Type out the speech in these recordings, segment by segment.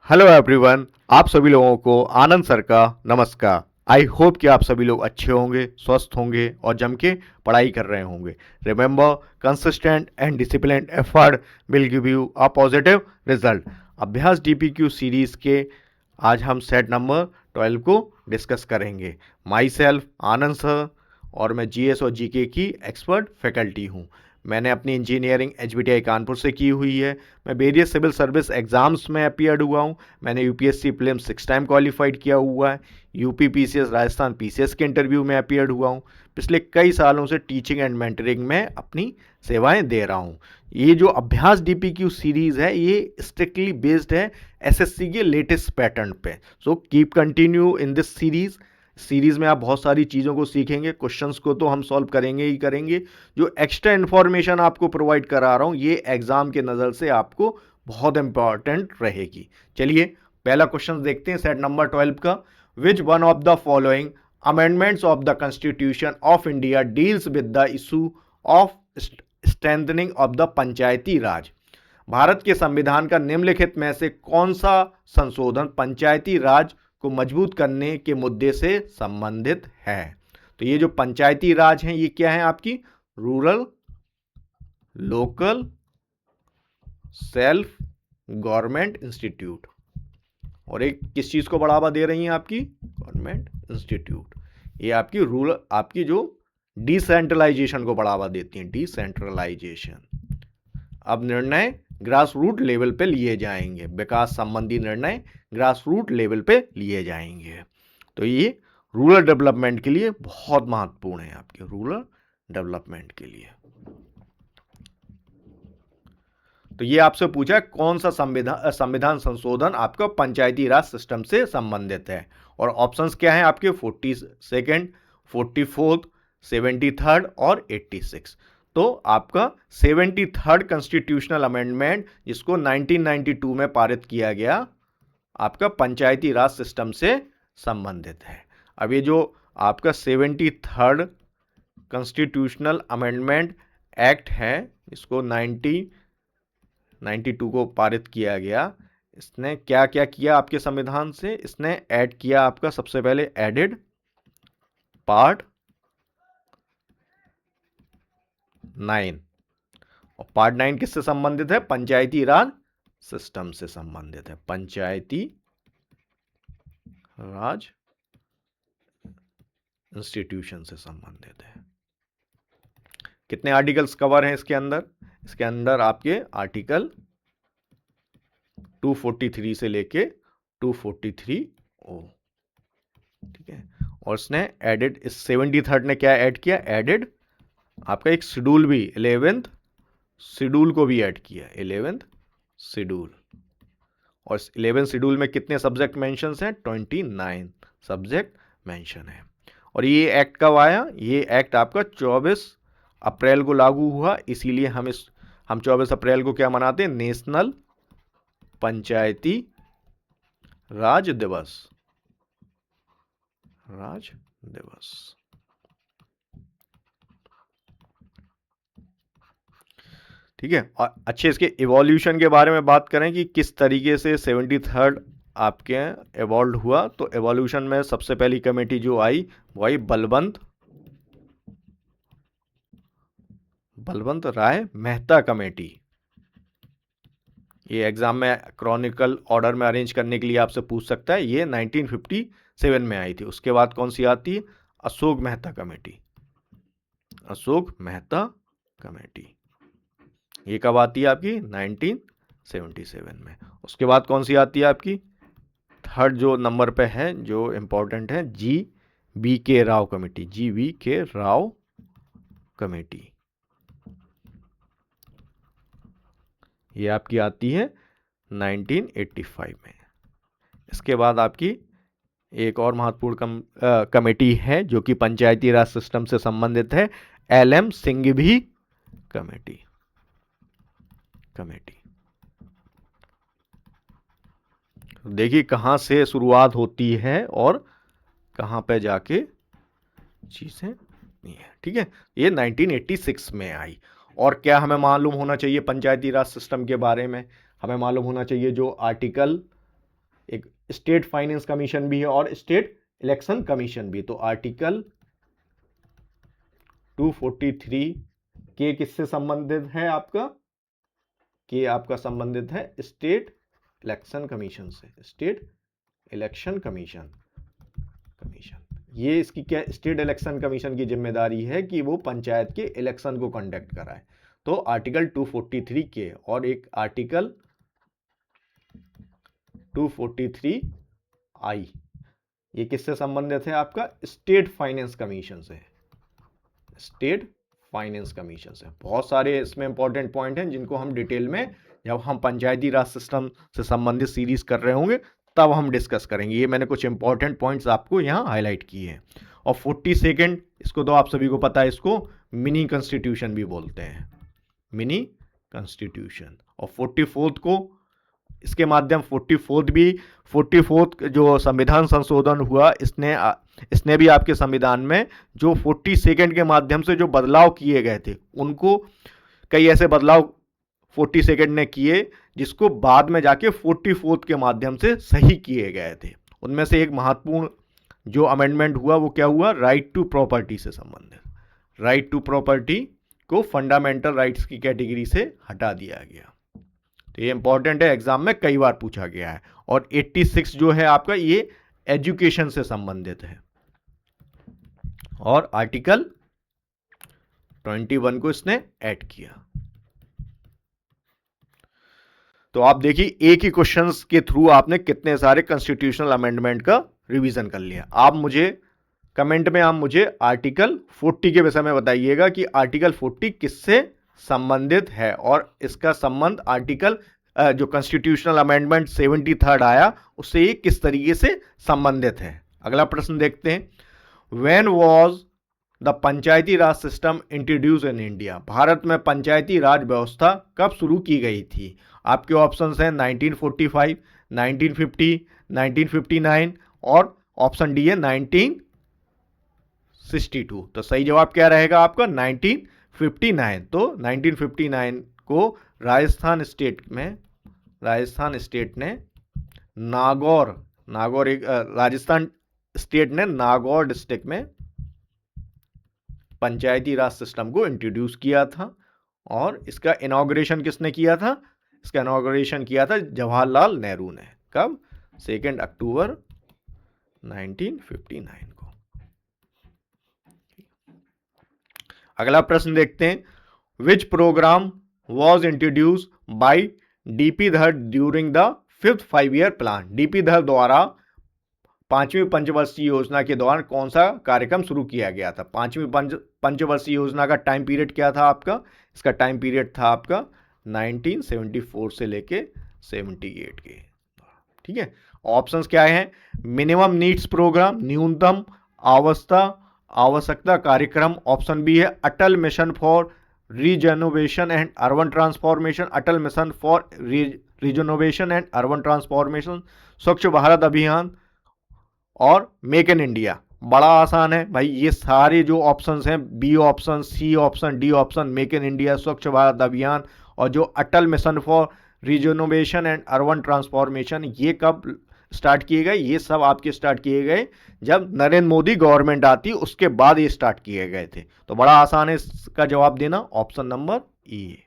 Hello everyone, आप सभी लोगों को आनंद सर का नमस्कार। आई होप कि आप सभी लोग अच्छे होंगे, स्वस्थ होंगे और जम के पढ़ाई कर रहे होंगे। Remember, consistent and disciplined effort will give you a positive result. अभ्यास डीपीक्यू सीरीज के आज हम सेट नंबर 12 को डिस्कस करेंगे। माई सेल्फ आनंद सर और मैं जीएस और जीके की एक्सपर्ट फैकल्टी हूँ। मैंने अपनी इंजीनियरिंग एचबीटीआई कानपुर से की हुई है। मैं वेरियस सिविल सर्विस एग्जाम्स में अपीयर्ड हुआ हूँ। मैंने यूपीएससी प्रीलिम्स 6 टाइम क्वालिफाइड किया हुआ है। यूपी पीसीएस राजस्थान पीसीएस के इंटरव्यू में अपीयर्ड हुआ हूँ। पिछले कई सालों से टीचिंग एंड मेंटरिंग में अपनी सेवाएं दे रहा हूँ। ये जो अभ्यास डीपीक्यू सीरीज है ये स्ट्रिक्टली बेस्ड है एसएससी के लेटेस्ट पैटर्न पे। So keep continue in this series में आप बहुत सारी चीज़ों को सीखेंगे। क्वेश्चंस को तो हम सॉल्व करेंगे ही करेंगे। जो एक्स्ट्रा इन्फॉर्मेशन आपको प्रोवाइड करा रहा हूँ ये एग्जाम के नज़र से आपको बहुत इंपॉर्टेंट रहेगी। चलिए पहला क्वेश्चन देखते हैं सेट नंबर 12 का। Which one of the following amendments of the constitution of India deals with the issue of strengthening of the panchayati raj. Bharat के संविधान का निम्नलिखित में से कौन सा संशोधन पंचायती राज को मजबूत करने के मुद्दे से संबंधित है? तो ये जो पंचायती राज है ये क्या है आपकी? Rural local self government institute. और एक किस चीज को बढ़ावा दे रही हैं आपकी? Government institute. ये आपकी रूरल आपकी जो डिसेंट्रलाइजेशन को बढ़ावा देती हैं, डिसेंट्रलाइजेशन। अब निर्णय ग्रास रूट लेवल पे लिए जाएंगे, विकास संबंधी निर्णय ग्रास रूट लेवल पे लिए जाएंगे। तो ये रूरल डेवलपमेंट के लिए बहुत महत्वपूर्ण है, आपके रूरल डेवलपमेंट के लिए। तो ये आपसे पूछा कौन सा संविधान संशोधन आपका पंचायती राज सिस्टम से संबंधित है। और ऑप्शंस क्या हैं आपके? 42nd, 44th, 73rd और 86। तो आपका 73rd कॉन्स्टिट्यूशनल अमेंडमेंट जिसको 1992 में पारित किया गया आपका पंचायती राज सिस्टम से संबंधित है। अब ये जो आपका 73rd कॉन्स्टिट्यूशनल अमेंडमेंट एक्ट है इसको 1992 को पारित किया गया। इसने क्या क्या किया आपके संविधान से? इसने ऐड किया आपका सबसे पहले एडेड पार्ट 9। और पार्ट 9 किससे संबंधित है? पंचायती राज सिस्टम से संबंधित है, पंचायती राज इंस्टीट्यूशन से संबंधित है। कितने आर्टिकल्स कवर हैं इसके अंदर? इसके अंदर आपके आर्टिकल 243 से लेके 243O, ठीक है। और इसने एडेड, इस 73rd ने क्या ऐड किया? एडेड आपका एक शेड्यूल भी, 11th शेड्यूल को भी ऐड किया, 11th शेड्यूल। और 11th शेड्यूल में कितने सब्जेक्ट मेंशंस हैं? 29 सब्जेक्ट मेंशन है। और ये एक्ट कब आया? ये एक्ट आपका 24 अप्रैल को लागू हुआ। इसीलिए हम 24 अप्रैल को क्या मनाते हैं? नेशनल पंचायती राज दिवस, राज दिवस। ठीक है। और अच्छे इसके इवोल्यूशन के बारे में बात करें कि किस तरीके से 73rd आपके एवॉल्व हुआ। तो एवोल्यूशन में सबसे पहली कमेटी जो आई वो आई बलवंत राय मेहता कमेटी। ये एग्जाम में क्रॉनिकल ऑर्डर में अरेंज करने के लिए आपसे पूछ सकता है। ये 1957 में आई थी। उसके बाद कौन सी आती है? Ashok Mehta committee, Ashok Mehta committee. ये कब आती है आपकी? 1977 में। उसके बाद कौन सी आती है आपकी? थर्ड जो नंबर पे है जो इंपॉर्टेंट है, GV.K. Rao committee, GV.K. Rao committee. ये आपकी आती है 1985 में। इसके बाद आपकी एक और महत्वपूर्ण कमेटी है जो कि पंचायती राज सिस्टम से संबंधित है, LM सिंघवी कमेटी। देखिए कहां से शुरुआत होती है और कहां पे जाके चीजें नहीं है। ठीक है, ये 1986 में आई। और क्या हमें मालूम होना चाहिए पंचायती राज सिस्टम के बारे में? हमें मालूम होना चाहिए जो आर्टिकल एक स्टेट फाइनेंस कमीशन भी है और स्टेट इलेक्शन कमीशन भी। तो आर्टिकल 243 के किससे संबंधित है आपका? के आपका संबंधित है स्टेट इलेक्शन कमीशन से। स्टेट इलेक्शन कमीशन ये इसकी क्या, स्टेट इलेक्शन कमीशन की जिम्मेदारी है कि वो पंचायत के इलेक्शन को कंडक्ट कराए। तो आर्टिकल 243 के और एक आर्टिकल 243 आई, ये किससे संबंधित है आपका? स्टेट फाइनेंस कमीशन से। स्टेट फाइनेंस कमीशन से। बहुत सारे इसमें इंपॉर्टेंट पॉइंट हैं जिनको हम डिटेल में जब हम पंचायती राज सिस्टम से संबंधित सीरीज कर रहे होंगे तब हम डिस्कस करेंगे। ये मैंने कुछ इंपॉर्टेंट पॉइंट्स आपको यहाँ हाईलाइट किए हैं। और 42, इसको तो आप सभी को पता है, इसको मिनी कॉन्स्टिट्यूशन भी बोलते हैं, मिनी कॉन्स्टिट्यूशन। और 44 को इसके माध्यम 44 जो संविधान संशोधन हुआ, इसने भी आपके संविधान में जो 42 के माध्यम से जो बदलाव किए गए थे, उनको कई ऐसे बदलाव 42 ने किए जिसको बाद में जाके 44 के माध्यम से सही किए गए थे। उनमें से एक महत्वपूर्ण जो अमेंडमेंट हुआ वो क्या हुआ? राइट टू प्रॉपर्टी से संबंधित। राइट टू प्रॉपर्टी को फंडामेंटल राइट्स की कैटेगरी से हटा दिया गया। तो ये इंपॉर्टेंट है, एग्जाम में कई बार पूछा गया है। और 86 जो है आपका, ये एजुकेशन से संबंधित है। और आर्टिकल 21 को इसने ऐड किया। तो आप देखिए एक ही क्वेश्चंस के थ्रू आपने कितने सारे कॉन्स्टिट्यूशनल अमेंडमेंट का रिवीजन कर लिया। आप मुझे कमेंट में आप मुझे आर्टिकल 40 के विषय में बताइएगा कि आर्टिकल 40 किससे संबंधित है और इसका संबंध आर्टिकल जो कॉन्स्टिट्यूशनल अमेंडमेंट 73 आया उससे ये किस तरीके से संबंधित है। अगला प्रश्न देखते हैं। When was the panchayati Raj system introduce in India? Bharat में पंचायती राज व्यवस्था कब शुरू की गई थी? आपके ऑप्शंस हैं 1945, 1950, 1959 और ऑप्शन डी है 1962। तो सही जवाब क्या रहेगा आपका? 1959। तो 1959 को राजस्थान स्टेट ने राजस्थान स्टेट ने नागौर डिस्ट्रिक्ट में पंचायती राज सिस्टम को इंट्रोड्यूस किया था। और इसका इनॉग्रेशन किसने किया था? इसका इनॉग्रेशन किया था जवाहरलाल नेहरू ने। कब? 2 अक्टूबर 1959 को। अगला प्रश्न देखते हैं। Which program was introduce by D P Dhar during the 5th 5-year plan? D P Dhar द्वारा 5वीं पंचवर्षीय योजना के दौरान कौन सा कार्यक्रम शुरू किया गया था? 5वीं पंचवर्षीय योजना का टाइम पीरियड क्या था आपका? इसका टाइम पीरियड था आपका 1974 से लेके 78 के। ठीक है। ऑप्शंस क्या हैं? मिनिमम नीड्स प्रोग्राम, न्यूनतम आवश्यकता कार्यक्रम। ऑप्शन बी है Atal mission for rejuvenation and urban transformation, Atal mission for rejuvenation and urban transformation, Swachh Bharat Abhiyan और मेक इन इंडिया। बड़ा आसान है भाई, ये सारे जो ऑप्शंस हैं, B option, C option, D option, make in India, Swachh Bharat Abhiyan और जो Atal mission for rejuvenation and urban transformation, ये कब स्टार्ट किए गए? ये सब आपके स्टार्ट किए गए जब नरेंद्र मोदी गवर्नमेंट आती, उसके बाद ये स्टार्ट किए गए थे। तो बड़ा आसान है इसका जवाब देना, option number E,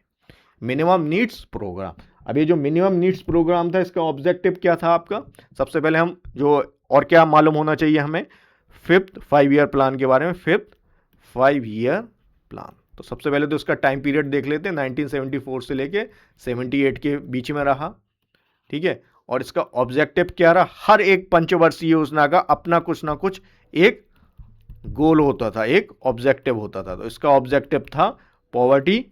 minimum needs program. अब ये जो मिनिमम नीड्स प्रोग्राम था, इसका ऑब्जेक्टिव क्या था आपका? सबसे पहले हम जो, और क्या मालूम होना चाहिए हमें 5th 5-year प्लान के बारे में। 5th 5-year प्लान, तो सबसे पहले तो इसका टाइम पीरियड देख लेते हैं। 1974 से लेके 78 के बीच में रहा। ठीक है। और इसका ऑब्जेक्टिव क्या रहा? हर एक पंचवर्षीय योजना का अपना कुछ ना कुछ एक गोल होता था, एक ऑब्जेक्टिव होता था। तो इसका ऑब्जेक्टिव था poverty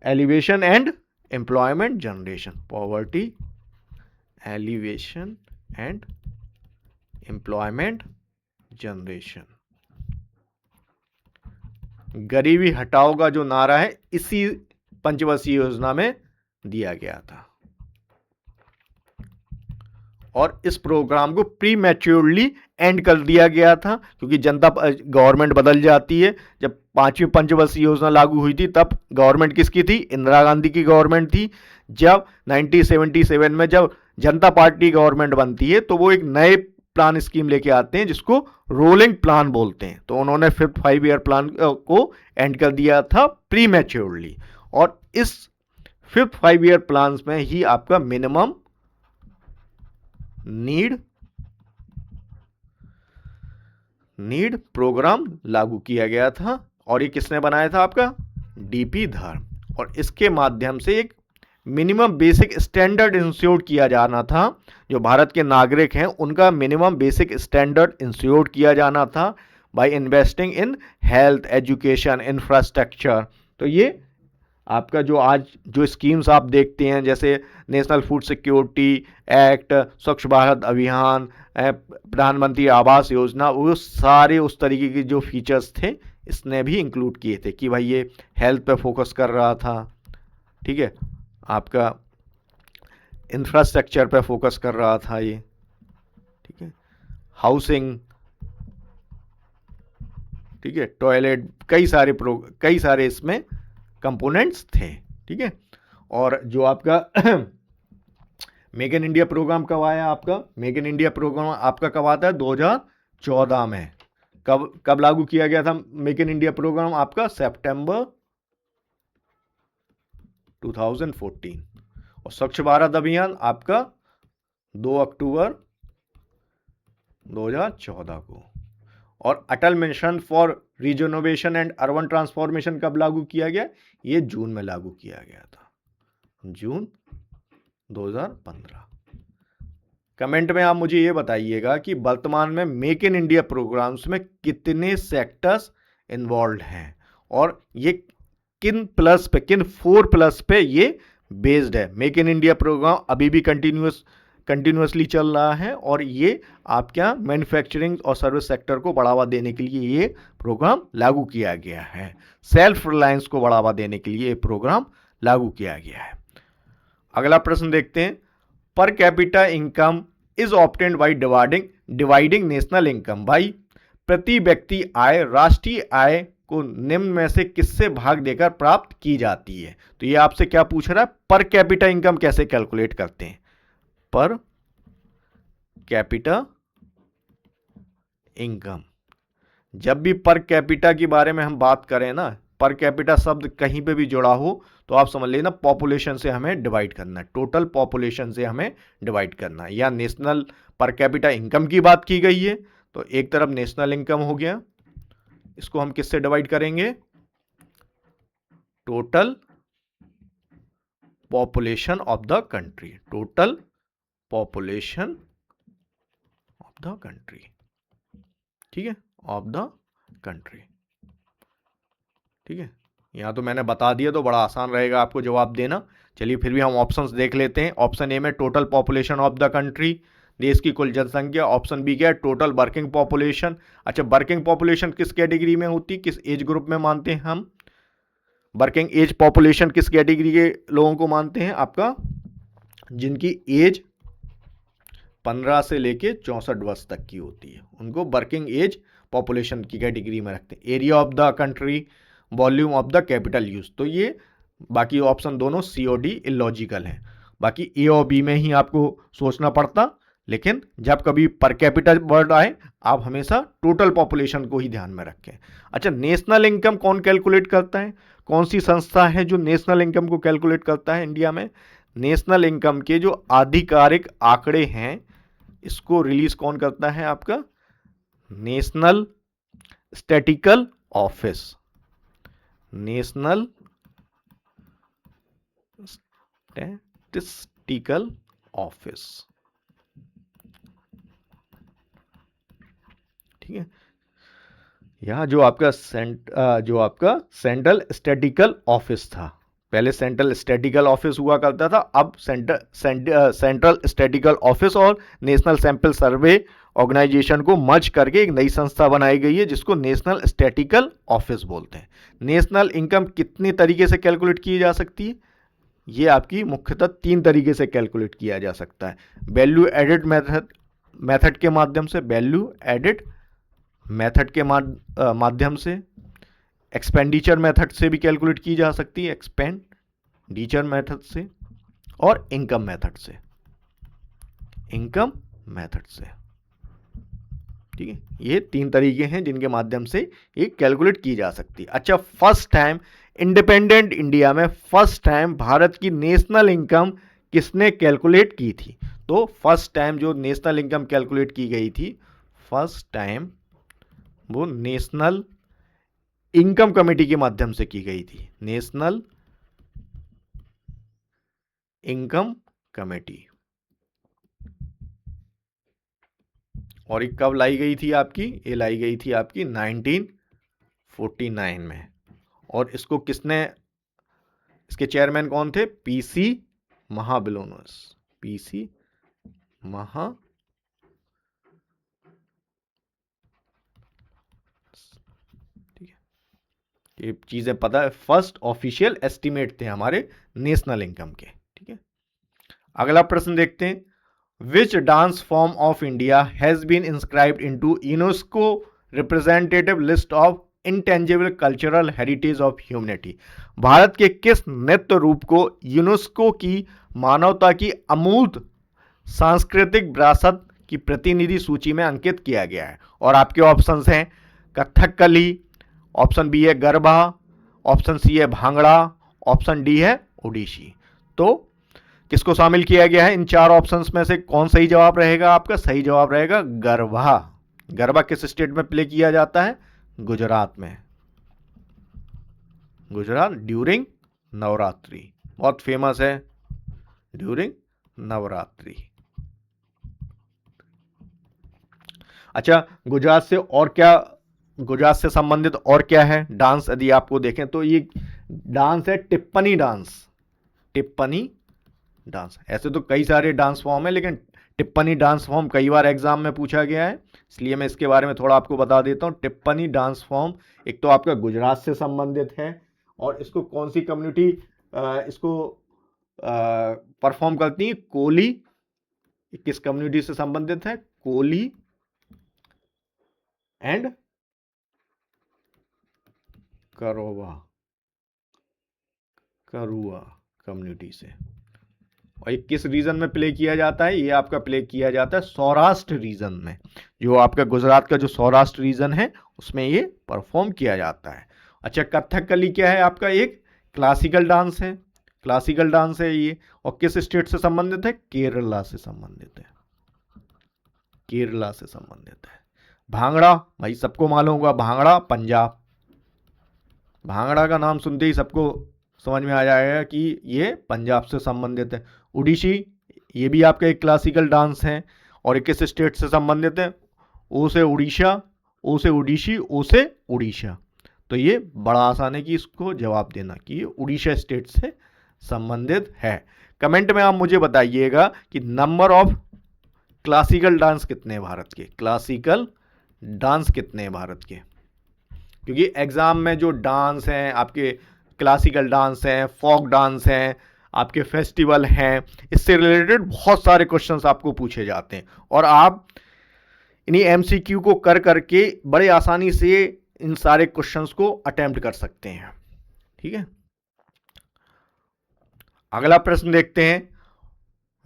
alleviation and employment generation. Poverty alleviation and employment generation. गरीबी हटाओ का जो नारा है, इसी पंचवर्षीय योजना में दिया गया था। और इस प्रोग्राम को प्री मैच्योरली एंड कर दिया गया था, क्योंकि जनता गवर्नमेंट बदल जाती है। जब 5वीं पंचवर्षीय योजना लागू हुई थी तब गवर्नमेंट किसकी थी? इंदिरा गांधी की गवर्नमेंट थी। जब 1977 में जनता पार्टी गवर्नमेंट बनती है तो वो एक नए प्लान स्कीम लेके आते हैं जिसको रोलिंग प्लान बोलते हैं। तो उन्होंने फिफ्थ 5 ईयर प्लान को एंड कर दिया था प्री मैच्योरली, और इस फिफ्थ 5 ईयर प्लान में ही आपका मिनिमम नीड प्रोग्राम लागू किया गया था। और ये किसने बनाया था? आपका डीपी धर। और इसके माध्यम से एक मिनिमम बेसिक स्टैंडर्ड इंश्योर किया जाना था। जो भारत के नागरिक हैं उनका मिनिमम बेसिक स्टैंडर्ड इंश्योर किया जाना था by investing in health, education, infrastructure. तो ये आपका जो आज जो स्कीम्स आप देखते हैं जैसे नेशनल फूड सिक्योरिटी एक्ट, स्वच्छ भारत अभियान, प्रधानमंत्री आवास योजना, वो सारे उस तरीके के जो फीचर्स थे इसने भी इंक्लूड किए थे कि भाई ये हेल्थ पे फोकस कर रहा था, ठीक है, आपका इंफ्रास्ट्रक्चर पे फोकस कर रहा था ये, ठीक है, हाउसिंग, ठीक है, टॉयलेट, कई सारे इसमें कंपोनेंट्स थे, ठीक है। और जो आपका मेक इन इंडिया प्रोग्राम कब आया? आपका मेक इन इंडिया प्रोग्राम आपका कब आता है? 2014 में। कब लागू किया गया था मेक इन इंडिया प्रोग्राम? आपका सितंबर 2014। और स्वच्छ भारत अभियान आपका 2 अक्टूबर 2014 को। और Atal mission for rejuvenation and urban transformation कब लागू किया गया? ये जून में लागू किया गया था, जून 2015। कमेंट में आप मुझे ये बताइएगा कि वर्तमान में मेक इन इंडिया प्रोग्राम्स में कितने सेक्टर्स इन्वॉल्व हैं और ये किन 4+ पे ये बेस्ड है। मेक इन इंडिया प्रोग्राम अभी भी कंटिन्यूसली चल रहा है और ये आपका मैन्युफैक्चरिंग और सर्विस सेक्टर को बढ़ावा देने के लिए ये प्रोग्राम लागू किया गया है। सेल्फ रिलायंस को बढ़ावा देने के लिए ये प्रोग्राम लागू किया गया है। अगला प्रश्न देखते हैं। Per capita income is obtained by dividing national income by. प्रति व्यक्ति आय राष्ट्रीय आय को निम्न में से किससे भाग देकर प्राप्त की जाती है? तो ये आपसे क्या पूछ रहा है? पर कैपिटा इनकम कैसे कैलकुलेट करते हैं? पर कैपिटा इनकम, जब भी पर कैपिटा के बारे में हम बात करें ना, पर कैपिटा शब्द कहीं पे भी जुड़ा हो तो आप समझ लेना पॉपुलेशन से हमें डिवाइड करना है, टोटल पॉपुलेशन से हमें डिवाइड करना है। या नेशनल पर कैपिटा इनकम की बात की गई है तो एक तरफ नेशनल इनकम हो गया, इसको हम किससे डिवाइड करेंगे? Total population of the country, total population of the country, ठीक है, ऑफ द कंट्री, ठीक है। यहां तो मैंने बता दिया तो बड़ा आसान रहेगा आपको जवाब देना। चलिए फिर भी हम ऑप्शंस देख लेते हैं। ऑप्शन ए में total population of the country, देश की कुल जनसंख्या। ऑप्शन बी क्या है? Total working population. अच्छा, वर्किंग पॉपुलेशन किस कैटेगरी में होती है, किस एज ग्रुप में मानते हैं हम? वर्किंग एज पॉपुलेशन किस कैटेगरी के लोगों को मानते हैं? आपका जिनकी एज 15 से लेके 64 वर्ष तक की होती है उनको वर्किंग एज पॉपुलेशन की कैटेगरी में रखते हैं। Area of the country, volume of the capital use. तो ये बाकी ऑप्शन दोनों सी और डी इलॉजिकल हैं। बाकी ए और बी में ही आपको सोचना पड़ता, लेकिन जब कभी पर कैपिटल वर्ड आए आप हमेशा टोटल पॉपुलेशन को ही ध्यान में रखें। अच्छा, नेशनल इनकम कौन कैलकुलेट करता है? कौन सी संस्था है जो नेशनल इनकम को कैलकुलेट करता है इंडिया में? नेशनल इनकम के जो आधिकारिक आंकड़े हैं इसको रिलीज कौन करता है? आपका national statistical office, national statistical office, ठीक है। यहां जो आपका सेंट्रल स्टैटिस्टिकल ऑफिस था, पहले सेंट्रल स्टैटिस्टिकल ऑफिस हुआ करता था, अब सेंट्रल स्टैटिस्टिकल ऑफिस और नेशनल सैंपल सर्वे ऑर्गेनाइजेशन को मर्ज करके एक नई संस्था बनाई गई है जिसको नेशनल स्टैटिस्टिकल ऑफिस बोलते हैं। नेशनल इनकम कितने तरीके से कैलकुलेट की जा सकती है? ये आपकी मुख्यतः 3 तरीके से कैलकुलेट किया जा सकता है। वैल्यू एडेड मेथड के माध्यम से, वैल्यू एडेड मेथड के माध्यम से, एक्सपेंडिचर मेथड से भी कैलकुलेट की जा सकती है, एक्सपेंडिचर मेथड से, और इनकम मेथड से, इनकम मेथड से। ठीक है, ये 3 तरीके हैं जिनके माध्यम से ये कैलकुलेट की जा सकती है। अच्छा, फर्स्ट टाइम इंडिपेंडेंट इंडिया में फर्स्ट टाइम भारत की नेशनल इनकम किसने कैलकुलेट की थी? तो फर्स्ट टाइम जो नेशनल इनकम कैलकुलेट की गई थी, फर्स्ट टाइम वो नेशनल इनकम कमेटी के माध्यम से की गई थी, नेशनल इनकम कमेटी। और ये कब लाई गई थी आपकी? ये लाई गई थी आपकी 1949 में। और इसको किसने, इसके चेयरमैन कौन थे? पीसी महाबिलोनस, पीसी महा, ठीक है, ये चीजें पता है। फर्स्ट ऑफिशियल एस्टिमेट थे हमारे नेशनल इनकम के। ठीक है, अगला प्रश्न देखते हैं। Which dance form of India has been inscribed into UNESCO representative list of intangible cultural heritage of humanity? Bharat के किस नृत्य रूप को यूनेस्को की मानवता की अमूर्त सांस्कृतिक विरासत की प्रतिनिधि सूची में अंकित किया गया है? और आपके ऑप्शंस हैं कथकली, ऑप्शन बी है गरबा, ऑप्शन सी है भांगड़ा, ऑप्शन डी है ओडिसी। तो किसको शामिल किया गया है इन 4 ऑप्शंस में से? कौन सही जवाब रहेगा आपका? सही जवाब रहेगा गरबा। गरबा किस स्टेट में प्ले किया जाता है? गुजरात में। गुजरात, ड्यूरिंग नवरात्रि, बहुत फेमस है ड्यूरिंग नवरात्रि। अच्छा, गुजरात से और क्या, गुजरात से संबंधित और क्या है डांस? यदि आपको देखें तो ये डांस है टिप्पणी डांस। टिप्पणी डांस, ऐसे तो कई सारे डांस फॉर्म है, लेकिन टिप्पणी डांस फॉर्म कई बार एग्जाम में पूछा गया है, इसलिए मैं इसके बारे में थोड़ा आपको बता देता हूं। टिप्पणी डांस फॉर्म एक तो आपका गुजरात से संबंधित है, और इसको कौन सी कम्युनिटी इसको परफॉर्म करती है? कोली। किस कम्युनिटी से संबंधित है? कोली एंड करोवा, करुआ कम्युनिटी से। और ये किस रीजन में प्ले किया जाता है? ये आपका प्ले किया जाता है सौराष्ट्र रीजन में। जो आपका गुजरात का जो सौराष्ट्र रीजन है उसमें ये परफॉर्म किया जाता है। अच्छा, कथकली क्या है आपका? एक क्लासिकल डांस है, क्लासिकल डांस है ये। और किस स्टेट से संबंधित है? केरला से संबंधित है, केरला से संबंधित है। भांगड़ा, भाई सबको मालूम होगा, भांगड़ा पंजाब। भांगड़ा का नाम सुनते ही सबको समझ में आ जाएगा कि ये पंजाब से संबंधित है। ओडिसी, ये भी आपका एक क्लासिकल डांस है। और किस स्टेट से संबंधित है? ओ से उड़ीसा, ओ से ओडिसी, ओ से उड़ीसा। तो ये बड़ा आसान है कि इसको जवाब देना कि ये उड़ीसा स्टेट से संबंधित है। कमेंट में आप मुझे बताइएगा कि नंबर ऑफ क्लासिकल डांस कितने हैं भारत के, क्लासिकल डांस कितने हैं भारत के। क्योंकि एग्जाम में जो डांस हैं आपके, क्लासिकल डांस हैं, फोक डांस हैं, आपके फेस्टिवल हैं, इससे रिलेटेड बहुत सारे क्वेश्चंस आपको पूछे जाते हैं, और आप इन्हीं एमसीक्यू को कर करके बड़े आसानी से इन सारे क्वेश्चंस को अटेम्प्ट कर सकते हैं। ठीक है, अगला प्रश्न देखते हैं।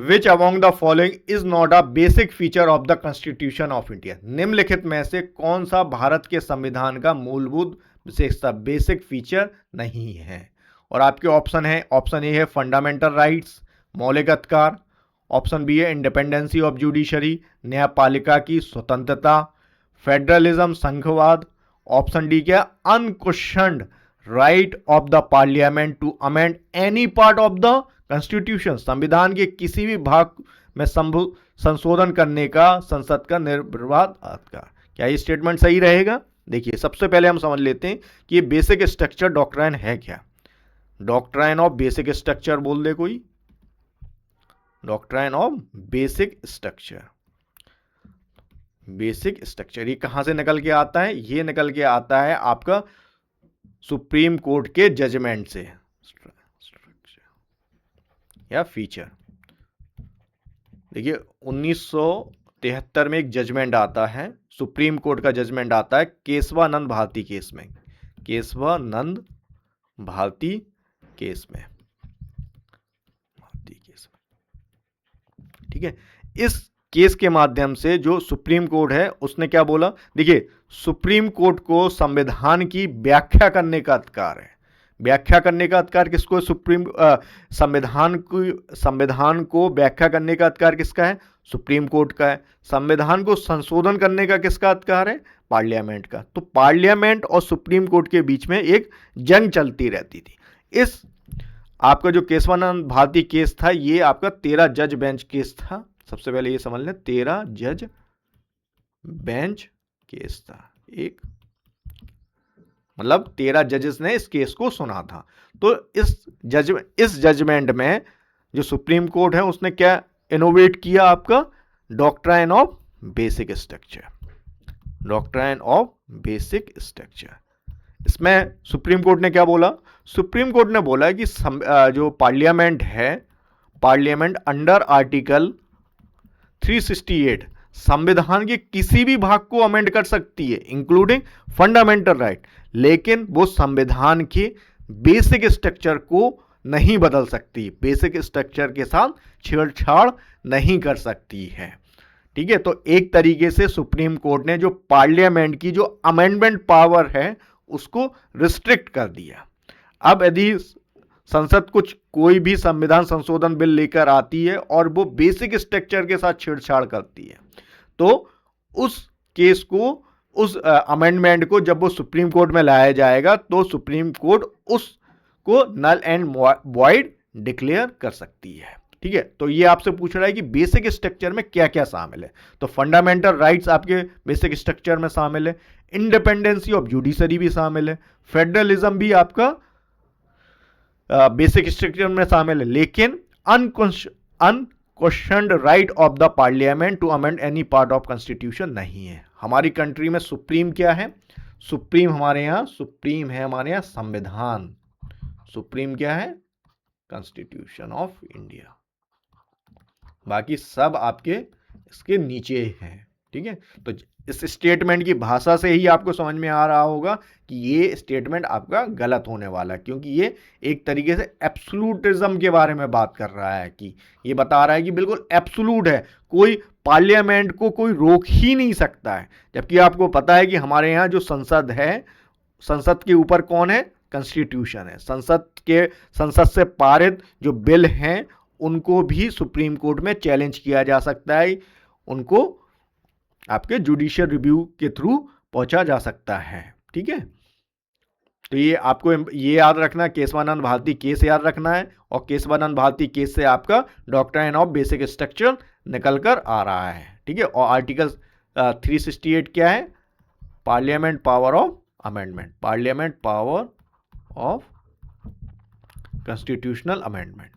Which among the following is not a basic feature of the constitution of India? निम्नलिखित में से कौन सा भारत के संविधान का मूलभूत विशेषता, बेसिक फीचर नहीं है? और आपके ऑप्शन है, ऑप्शन ए है फंडामेंटल राइट्स, मौलिक अधिकार, ऑप्शन बी है इंडिपेंडेंसी ऑफ जुडिशरी, न्यायपालिका की स्वतंत्रता, फेडरलिज्म संघवाद, ऑप्शन डी क्या, unquestioned right of the parliament to amend any part of the constitution, संविधान के किसी भी भाग में संशोधन करने का संसद का निर्विवाद अधिकार। क्या ये स्टेटमेंट सही रहेगा? देखिए, सबसे पहले हम समझ लेते हैं कि ये बेसिक स्ट्रक्चर डॉक्ट्राइन है क्या। डॉक्ट्राइन ऑफ बेसिक स्ट्रक्चर बोल दे कोई, doctrine of basic structure. Basic structure ये कहां से निकल के आता है? ये निकल के आता है आपका सुप्रीम कोर्ट के जजमेंट से, या फीचर। देखिए 1973 में एक जजमेंट आता है, सुप्रीम कोर्ट का जजमेंट आता है केशवानंद भारती केस में, केशवानंद भारती केस में, ठीक है। इस केस के माध्यम से जो सुप्रीम कोर्ट है उसने क्या बोला, देखिए सुप्रीम कोर्ट को संविधान की व्याख्या करने का अधिकार है। व्याख्या करने का अधिकार किसको है? संविधान को व्याख्या करने का अधिकार किसका है? सुप्रीम कोर्ट का है। संविधान को संशोधन करने का किसका अधिकार है? पार्लियामेंट का। तो पार्लियामेंट और सुप्रीम कोर्ट के बीच में एक जंग चलती रहती थी। इस आपका जो केशवानंद भारती केस था, ये आपका 13 जज बेंच केस था। सबसे पहले ये समझ लें, 13 जज बेंच केस था। एक मतलब 13 जजेस ने इस केस को सुना था। तो इस जजमेंट में जो सुप्रीम कोर्ट है उसने क्या इनोवेट किया? आपका doctrine of basic structure. Doctrine of basic structure. इसमें सुप्रीम कोर्ट ने क्या बोला? सुप्रीम कोर्ट ने बोला कि जो पार्लियामेंट है, पार्लियामेंट अंडर आर्टिकल 368 संविधान के किसी भी भाग को अमेंड कर सकती है, इंक्लूडिंग फंडामेंटल राइट, लेकिन वो संविधान के बेसिक स्ट्रक्चर को नहीं बदल सकती, बेसिक स्ट्रक्चर के साथ छेड़छाड़ नहीं कर सकती है। ठीक है, तो एक तरीके से सुप्रीम कोर्ट ने जो पार्लियामेंट की जो अमेंडमेंट पावर है उसको रिस्ट्रिक्ट कर दिया। अब यदि संसद कोई भी संविधान संशोधन बिल लेकर आती है और वो बेसिक स्ट्रक्चर के साथ छेड़छाड़ करती है, तो उस केस को, उस अमेंडमेंट को जब वो सुप्रीम कोर्ट में लाया जाएगा तो सुप्रीम कोर्ट उसको नल एंड वॉइड डिक्लेयर कर सकती है। ठीक है, तो ये आपसे पूछ रहा है कि बेसिक स्ट्रक्चर में क्या क्या शामिल है। तो फंडामेंटल राइट्स आपके बेसिक स्ट्रक्चर में शामिल है, इंडिपेंडेंसी ऑफ जुडिशरी भी शामिल है, फेडरलिज्म भी आपका बेसिक स्ट्रक्चर में शामिल है, लेकिन unquestioned right of the parliament to amend any part of constitution नहीं है। हमारी कंट्री में सुप्रीम क्या है? सुप्रीम हमारे यहाँ संविधान। सुप्रीम क्या है? Constitution of India. बाकी सब आपके इसके नीचे हैं। ठीक है, तो इस स्टेटमेंट की भाषा से ही आपको समझ में आ रहा होगा कि ये स्टेटमेंट आपका गलत होने वाला है, क्योंकि ये एक तरीके से एब्सोल्यूटिज्म के बारे में बात कर रहा है, कि ये बता रहा है कि बिल्कुल एब्सोल्यूट है, कोई पार्लियामेंट को कोई रोक ही नहीं सकता है। जबकि आपको पता है कि हमारे यहाँ जो संसद है, संसद के ऊपर कौन है? कॉन्स्टिट्यूशन है। संसद से पारित जो बिल हैं उनको भी सुप्रीम कोर्ट में चैलेंज किया जा सकता है, उनको आपके जुडिशियल रिव्यू के थ्रू पहुंचा जा सकता है। ठीक है, तो ये आपको ये याद रखना, केशवानंद भारती केस याद रखना है, और केशवानंद भारती केस से आपका डॉक्ट्राइन ऑफ बेसिक स्ट्रक्चर निकल कर आ रहा है। ठीक है, और आर्टिकल 368 क्या है? Parliament power of amendment, parliament power of constitutional amendment.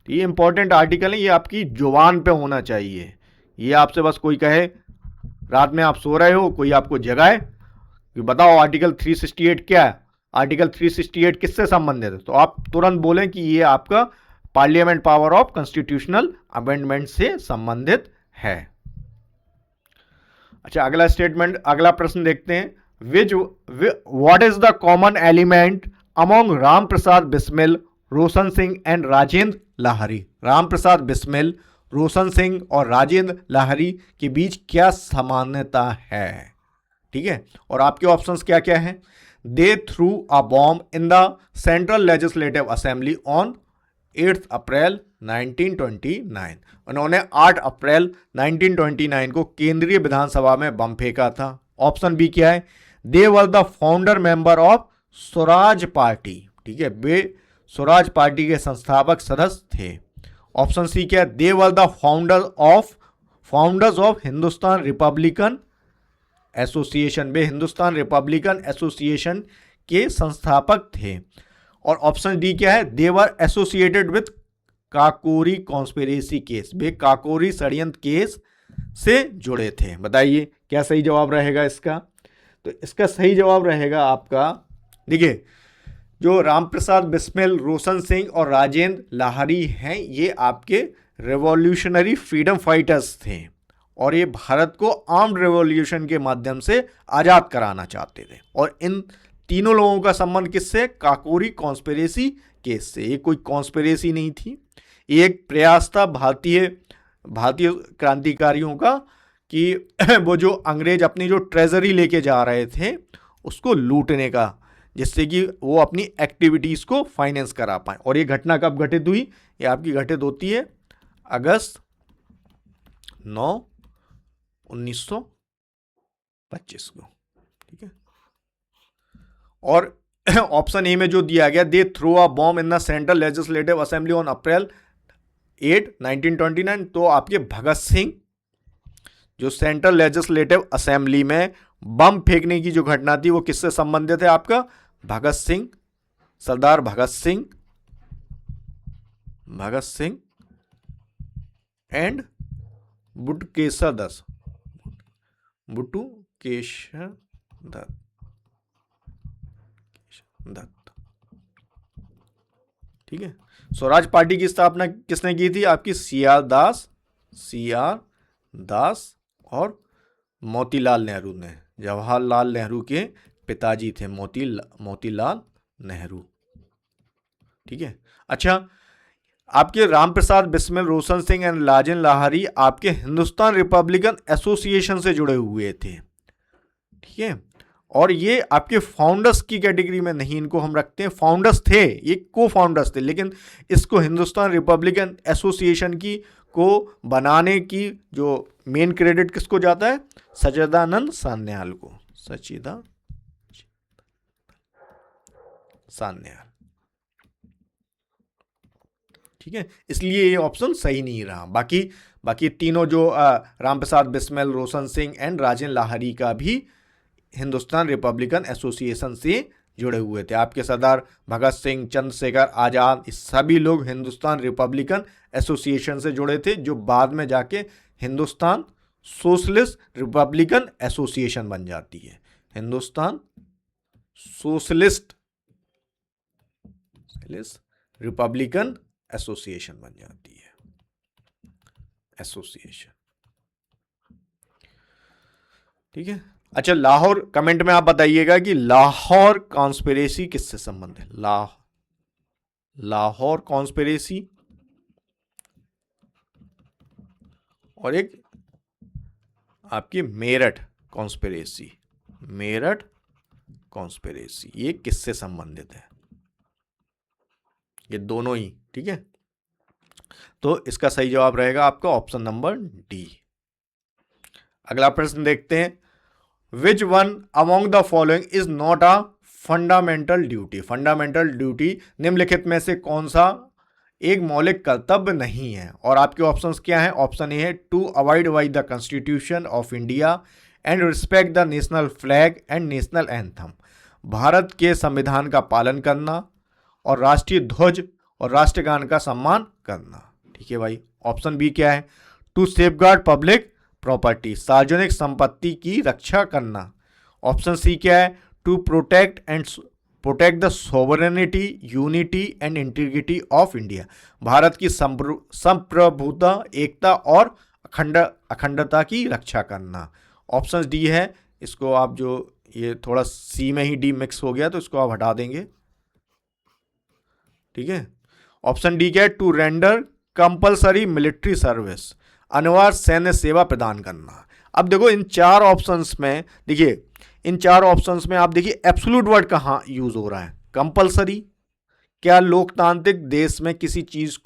ये इंपॉर्टेंट आर्टिकल है, ये आपकी जुबान पे होना चाहिए। ये आपसे बस कोई कहे, रात में आप सो रहे हो, कोई आपको जगाए कि बताओ आर्टिकल 368 क्या है, आर्टिकल 368 किससे संबंधित है, तो आप तुरंत बोलें कि ये आपका parliament power of constitutional amendment से संबंधित है। अच्छा, अगला स्टेटमेंट, अगला प्रश्न देखते हैं। What is the common element among Ram Prasad Bismil, Roshan Singh and Rajendra Lahiri? Ram Prasad Bismil, Roshan Singh और राजेंद्र लाहिरी के बीच क्या समानता है? ठीक है, और आपके ऑप्शंस क्या क्या हैं? They threw a bomb in the central legislative assembly on 8 April 1929। उन्होंने 8 अप्रैल 1929 को केंद्रीय विधानसभा में बम फेंका था। ऑप्शन बी क्या है? They were the founder member of Swaraj party. ठीक है, वे स्वराज पार्टी के संस्थापक सदस्य थे। ऑप्शन सी क्या है? They were the founders of Hindustan republican association. वे हिंदुस्तान रिपब्लिकन एसोसिएशन के संस्थापक थे। और ऑप्शन डी क्या है? They were associated with Kakori conspiracy case. वे काकोरी षड्यंत्र केस से जुड़े थे। बताइए क्या सही जवाब रहेगा इसका? तो इसका सही जवाब रहेगा आपका, देखिए, जो रामप्रसाद बिस्मिल, रोशन सिंह और राजेंद्र लाहिरी हैं, ये आपके रेवोल्यूशनरी फ्रीडम फाइटर्स थे और ये भारत को आर्म्ड रेवोल्यूशन के माध्यम से आज़ाद कराना चाहते थे। और इन तीनों लोगों का संबंध किससे? काकोरी कॉन्स्पिरेसी केस से। ये कोई कॉन्स्पिरेसी नहीं थी, ये एक प्रयास था भारतीय भारतीय क्रांतिकारियों का कि वो जो अंग्रेज अपनी जो ट्रेजरी लेके जा रहे थे उसको लूटने का, जिससे कि वो अपनी एक्टिविटीज़ को फाइनेंस करा पाए। और ये घटना कब घटित हुई? ये आपकी घटित होती है अगस्त 9, 1925 को, ठीक है। और ऑप्शन ए में जो दिया गया, they throw a bomb in the central legislative assembly on April 8, 1929, तो आपके भगत सिंह जो सेंट्रल लेजिस्लेटिव असेंबली में बम फेंकने की जो घटना थी वो किससे संबंधित है? आपका भगत सिंह, सरदार भगत सिंह एंड बटुकेश्वर दत्त, ठीक है। स्वराज पार्टी की स्थापना किसने की थी? आपकी सी आर दास और मोतीलाल नेहरू ने। जवाहरलाल नेहरू के पिताजी थे मोतीलाल नेहरू, ठीक है। अच्छा, आपके रामप्रसाद बिस्मिल, रोशन सिंह एंड लाजन लाहरी आपके हिंदुस्तान रिपब्लिकन एसोसिएशन से जुड़े हुए थे, ठीक है। और ये आपके फाउंडर्स की कैटेगरी में नहीं, इनको हम रखते हैं, फाउंडर्स थे, ये को फाउंडर्स थे, लेकिन इसको हिंदुस्तान रिपब्लिकन एसोसिएशन की को बनाने की जो मेन क्रेडिट किसको जाता है? सच्चिदानंद सान्याल को, ठीक है। इसलिए ये ऑप्शन सही नहीं रहा। बाकी तीनों जो रामप्रसाद बिस्मिल, रोशन सिंह एंड राजन लाहरी का भी हिंदुस्तान रिपब्लिकन एसोसिएशन से जुड़े हुए थे। आपके सरदार भगत सिंह, चंद्रशेखर आजाद, सभी लोग हिंदुस्तान रिपब्लिकन एसोसिएशन से जुड़े थे, जो बाद में जाके हिंदुस्तान सोशलिस्ट रिपब्लिकन एसोसिएशन बन जाती है। हिंदुस्तान सोशलिस्ट रिपब्लिकन एसोसिएशन बन जाती है, एसोसिएशन, ठीक है। अच्छा, लाहौर, कमेंट में आप बताइएगा कि लाहौर कॉन्स्पिरेसी किससे संबंध है? लाहौर कॉन्स्पिरेसी और एक आपकी मेरठ कॉन्स्पिरेसी, ये किससे संबंधित है? ये दोनों ही, ठीक है। तो इसका सही जवाब रहेगा आपका ऑप्शन नंबर डी। अगला प्रश्न देखते हैं, which one among the following is not a fundamental duty? Fundamental duty निम्नलिखित में से कौन सा एक मौलिक कर्तव्य नहीं है? और आपके ऑप्शंस क्या हैं? ऑप्शन ए है to avoid by the constitution of India and respect the national flag and national anthem, Bharat के संविधान का पालन करना और राष्ट्रीय ध्वज और राष्ट्रगान का सम्मान करना, ठीक है भाई। ऑप्शन बी क्या है? टू सेफगार्ड पब्लिक प्रॉपर्टी, सार्वजनिक संपत्ति की रक्षा करना। ऑप्शन सी क्या है? To protect the sovereignty, unity and integrity of India, Bharat की संप्रभुता, एकता और अखंडता की रक्षा करना। ऑप्शन डी है, इसको आप जो ये थोड़ा सी में ही डी मिक्स हो गया तो इसको आप हटा देंगे, ठीक है। ऑप्शन डी क्या है? To render compulsory military service, अनिवार्य सैन्य सेवा प्रदान करना। अब देखो इन चार ऑप्शंस में, देखिए इन चार ऑप्शंस में आप देखिए एब्सोल्यूट वर्ड कहाँ यूज हो रहा है? कंपलसरी। क्या लोकतांत्रिक देश में किसी चीज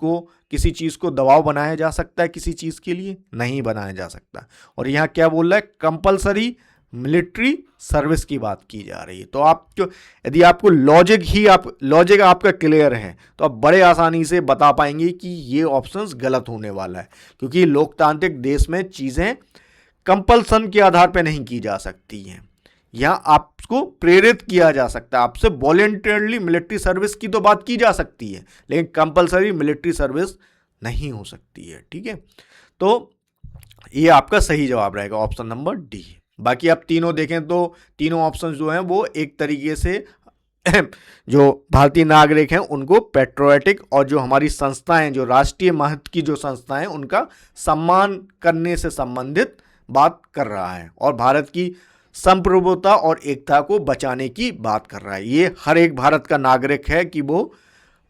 को दबाव बनाया जा सकता है किसी चीज के लिए? नहीं बनाया जा सकता। और यहाँ क्या बोल रहा है? कंपलसरी मिलिट्री सर्विस की बात की जा रही है। तो आप जो, यदि आपको लॉजिक आपका क्लियर है तो आप बड़े आसानी से बता पाएंगे कि ये ऑप्शंस गलत होने वाला है, क्योंकि लोकतांत्रिक देश में चीजें कंपल्सन के आधार पर नहीं की जा सकती हैं। यहाँ आपको प्रेरित किया जा सकता है, आपसे वॉलेंटियरली मिलिट्री सर्विस की तो बात की जा सकती है, लेकिन कंपलसरी मिलिट्री सर्विस नहीं हो सकती है, ठीक है। तो ये आपका सही जवाब रहेगा ऑप्शन नंबर डी। बाकी आप तीनों देखें तो तीनों ऑप्शंस जो हैं वो एक तरीके से जो भारतीय नागरिक हैं उनको पेट्रियोटिक और जो हमारी संस्थाएं, जो राष्ट्रीय महत्व की जो संस्थाएं, उनका सम्मान करने से संबंधित बात कर रहा है और भारत की संप्रभुता और एकता को बचाने की बात कर रहा है। ये हर एक भारत का नागरिक है कि वो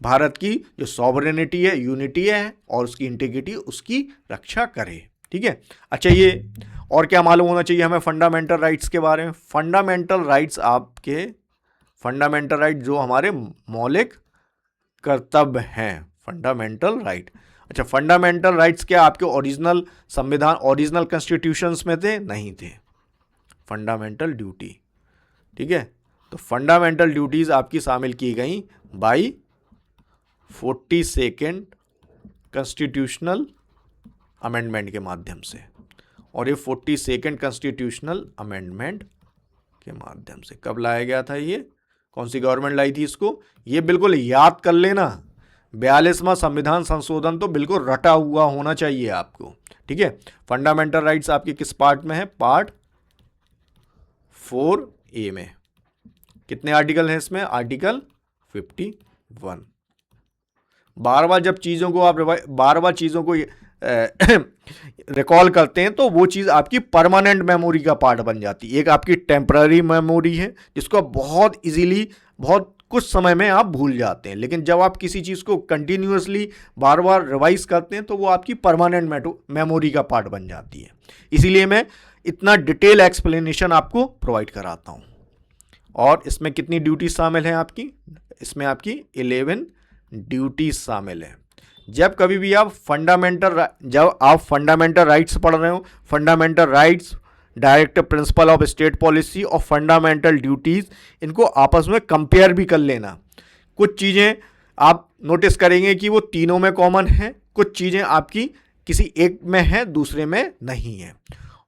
भारत की जो सॉवरेनिटी है, यूनिटी है और उसकी इंटीग्रिटी, उसकी रक्षा करे। ठीक है। अच्छा, ये और क्या मालूम होना चाहिए हमें फंडामेंटल राइट्स के बारे में? फंडामेंटल राइट्स आपके फंडामेंटल राइट जो हमारे मौलिक कर्तव्य हैं, फंडामेंटल राइट। अच्छा, फंडामेंटल राइट्स क्या आपके ओरिजिनल संविधान, ओरिजिनल कॉन्स्टिट्यूशंस में थे? नहीं थे। फंडामेंटल ड्यूटी, ठीक है। तो फंडामेंटल ड्यूटीज आपकी शामिल की गई बाई 42nd कॉन्स्टिट्यूशनल अमेंडमेंट के माध्यम से। और ये 42nd कॉन्स्टिट्यूशनल अमेंडमेंट के माध्यम से कब लाया गया था? ये कौन सी गवर्नमेंट लाई थी इसको? ये बिल्कुल याद कर लेना, 42वां संविधान संशोधन तो बिल्कुल रटा हुआ होना चाहिए आपको। ठीक है। फंडामेंटल राइट्स आपके किस पार्ट में है? पार्ट 4A में। कितने आर्टिकल हैं इसमें? आर्टिकल 51। बार बार जब चीज़ों को आप बार बार चीज़ों को रिकॉल करते हैं तो वो चीज़ आपकी परमानेंट मेमोरी का पार्ट बन जाती है। एक आपकी टेम्पररी मेमोरी है जिसको आप बहुत इजीली, बहुत कुछ समय में आप भूल जाते हैं, लेकिन जब आप किसी चीज़ को कंटिन्यूअसली बार बार रिवाइज करते हैं तो वो आपकी परमानेंट मेमोरी का पार्ट बन जाती है। इसीलिए मैं इतना डिटेल एक्सप्लेनेशन आपको प्रोवाइड कराता हूँ। और इसमें कितनी ड्यूटीज शामिल हैं आपकी? इसमें आपकी 11 ड्यूटीज शामिल हैं। जब कभी भी आप फंडामेंटल राइट्स पढ़ रहे हो, fundamental rights, direct principle of state policy और फंडामेंटल ड्यूटीज, इनको आपस में कंपेयर भी कर लेना। कुछ चीज़ें आप नोटिस करेंगे कि वो तीनों में कॉमन है, कुछ चीज़ें आपकी किसी एक में है, दूसरे में नहीं है।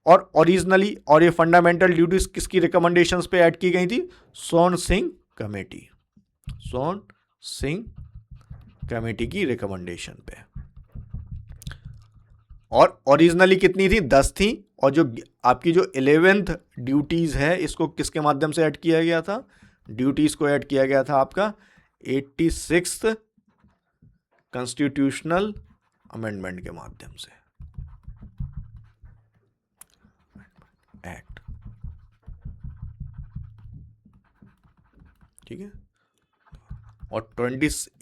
और ओरिजिनली, और ये फंडामेंटल ड्यूटीज किसकी रिकमेंडेशंस पे ऐड की गई थी? सोन सिंह कमेटी, सोन सिंह कमेटी की रिकमेंडेशन पे। और ओरिजिनली कितनी थी? 10 थी। और जो आपकी जो 11th ड्यूटीज है, इसको किसके माध्यम से ऐड किया गया था? ड्यूटीज को ऐड किया गया था आपका 86th कॉन्स्टिट्यूशनल अमेंडमेंट के माध्यम से, एक्ट। ठीक है। और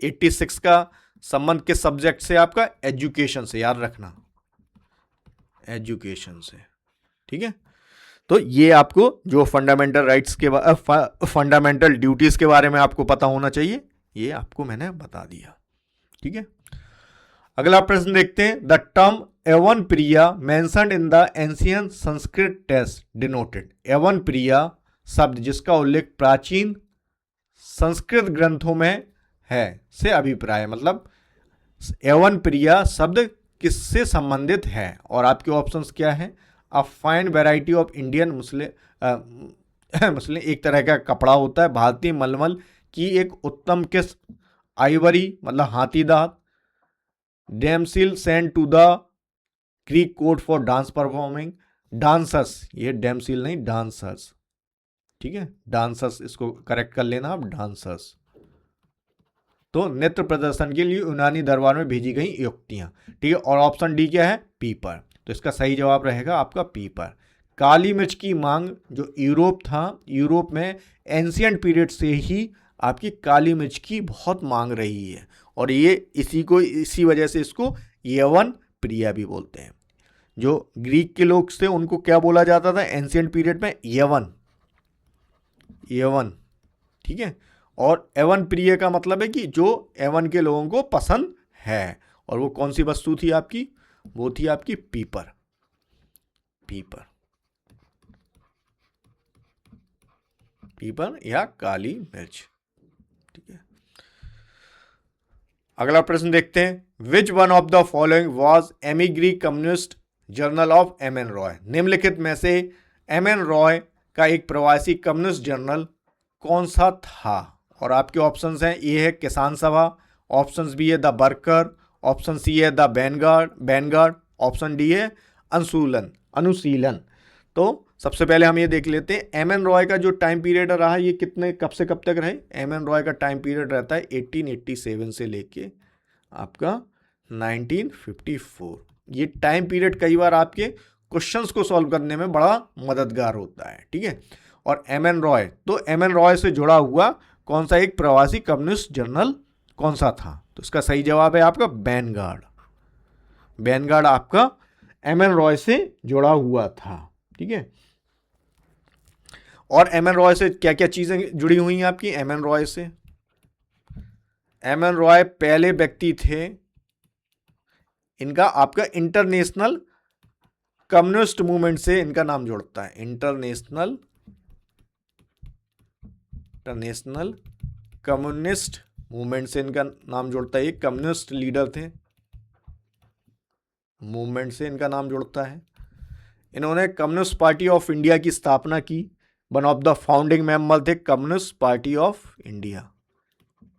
86 का संबंध किस सब्जेक्ट से? आपका एजुकेशन से, याद रखना, एजुकेशन से। ठीक है। तो ये आपको जो फंडामेंटल राइट्स के फंडामेंटल ड्यूटीज के बारे में आपको पता होना चाहिए, ये आपको मैंने बता दिया। ठीक है। अगला प्रश्न देखते हैं। द टर्म एवन प्रिया mentioned in the ancient Sanskrit text denoted. एवन प्रिया शब्द जिसका उल्लेख प्राचीन संस्कृत ग्रंथों में है से अभिप्राय, मतलब एवन प्रिया शब्द किससे संबंधित है? और आपके ऑप्शंस क्या हैं? A fine variety of Indian Muslim एक तरह का कपड़ा होता है, भारतीय मलमल की एक उत्तम किस्म, आइवरी मतलब हाथी दांत, damsel sent to the Greek court for dance performing, dancers, ये डैमसिल नहीं, डांसर्स। ठीक है, डांसर्स, इसको करेक्ट कर लेना आप, डांसर्स। तो नृत्य प्रदर्शन के लिए यूनानी दरबार में भेजी गई युक्तियां। ठीक है। और ऑप्शन डी क्या है? पीपर। तो इसका सही जवाब रहेगा आपका पीपर। काली मिर्च की मांग जो यूरोप था, यूरोप में एंशियंट पीरियड से ही आपकी काली मिर्च की बहुत मांग रही है, और ये इसी वजह से इसको यवन प्रिया भी बोलते हैं। जो ग्रीक के लोग थे उनको क्या बोला जाता था एंशियंट पीरियड में? यवन, यवन। ठीक है। और एवन प्रिय का मतलब है कि जो एवन के लोगों को पसंद है। और वो कौन सी वस्तु थी आपकी? वो थी आपकी पीपर, पीपर, पीपर या काली मिर्च। ठीक है। अगला प्रश्न देखते हैं। Which one of the following was emigre communist journal of M N Roy. निम्नलिखित में से एम एन रॉय का एक प्रवासी कम्युनिस्ट जर्नल कौन सा था? और आपके ऑप्शंस हैं, ए है किसान सभा, ऑप्शन बी है द वर्कर, ऑप्शन सी है द बैनगार्ड, ऑप्शन डी है अनुशीलन। तो सबसे पहले हम ये देख लेते हैं एम एन रॉय का जो टाइम पीरियड रहा, ये कब से कब तक रहे? एम एन रॉय का टाइम पीरियड रहता है 1887 से लेके आपका 1954। ये टाइम पीरियड कई बार आपके क्वेश्चंस को सॉल्व करने में बड़ा मददगार होता है। ठीक है। और एम एन रॉय, तो एम एन रॉय से जुड़ा हुआ कौन सा एक प्रवासी कम्युनिस्ट जर्नल कौन सा था? तो इसका सही जवाब है आपका वैनगार्ड। वैनगार्ड आपका एम एन रॉय से जुड़ा हुआ था। ठीक है, और एम एन रॉय से क्या क्या चीजें जुड़ी हुई हैं आपकी? एम एन रॉय से, एम एन रॉय पहले व्यक्ति थे, इनका आपका इंटरनेशनल कम्युनिस्ट मूवमेंट से इनका नाम जुड़ता है। इंटरनेशनल कम्युनिस्ट मूवमेंट से इनका नाम जुड़ता है। ये कम्युनिस्ट लीडर थे, मूवमेंट से इनका नाम जुड़ता है। इन्होंने कम्युनिस्ट पार्टी ऑफ इंडिया की स्थापना की। One of the founding member थे communist party of India.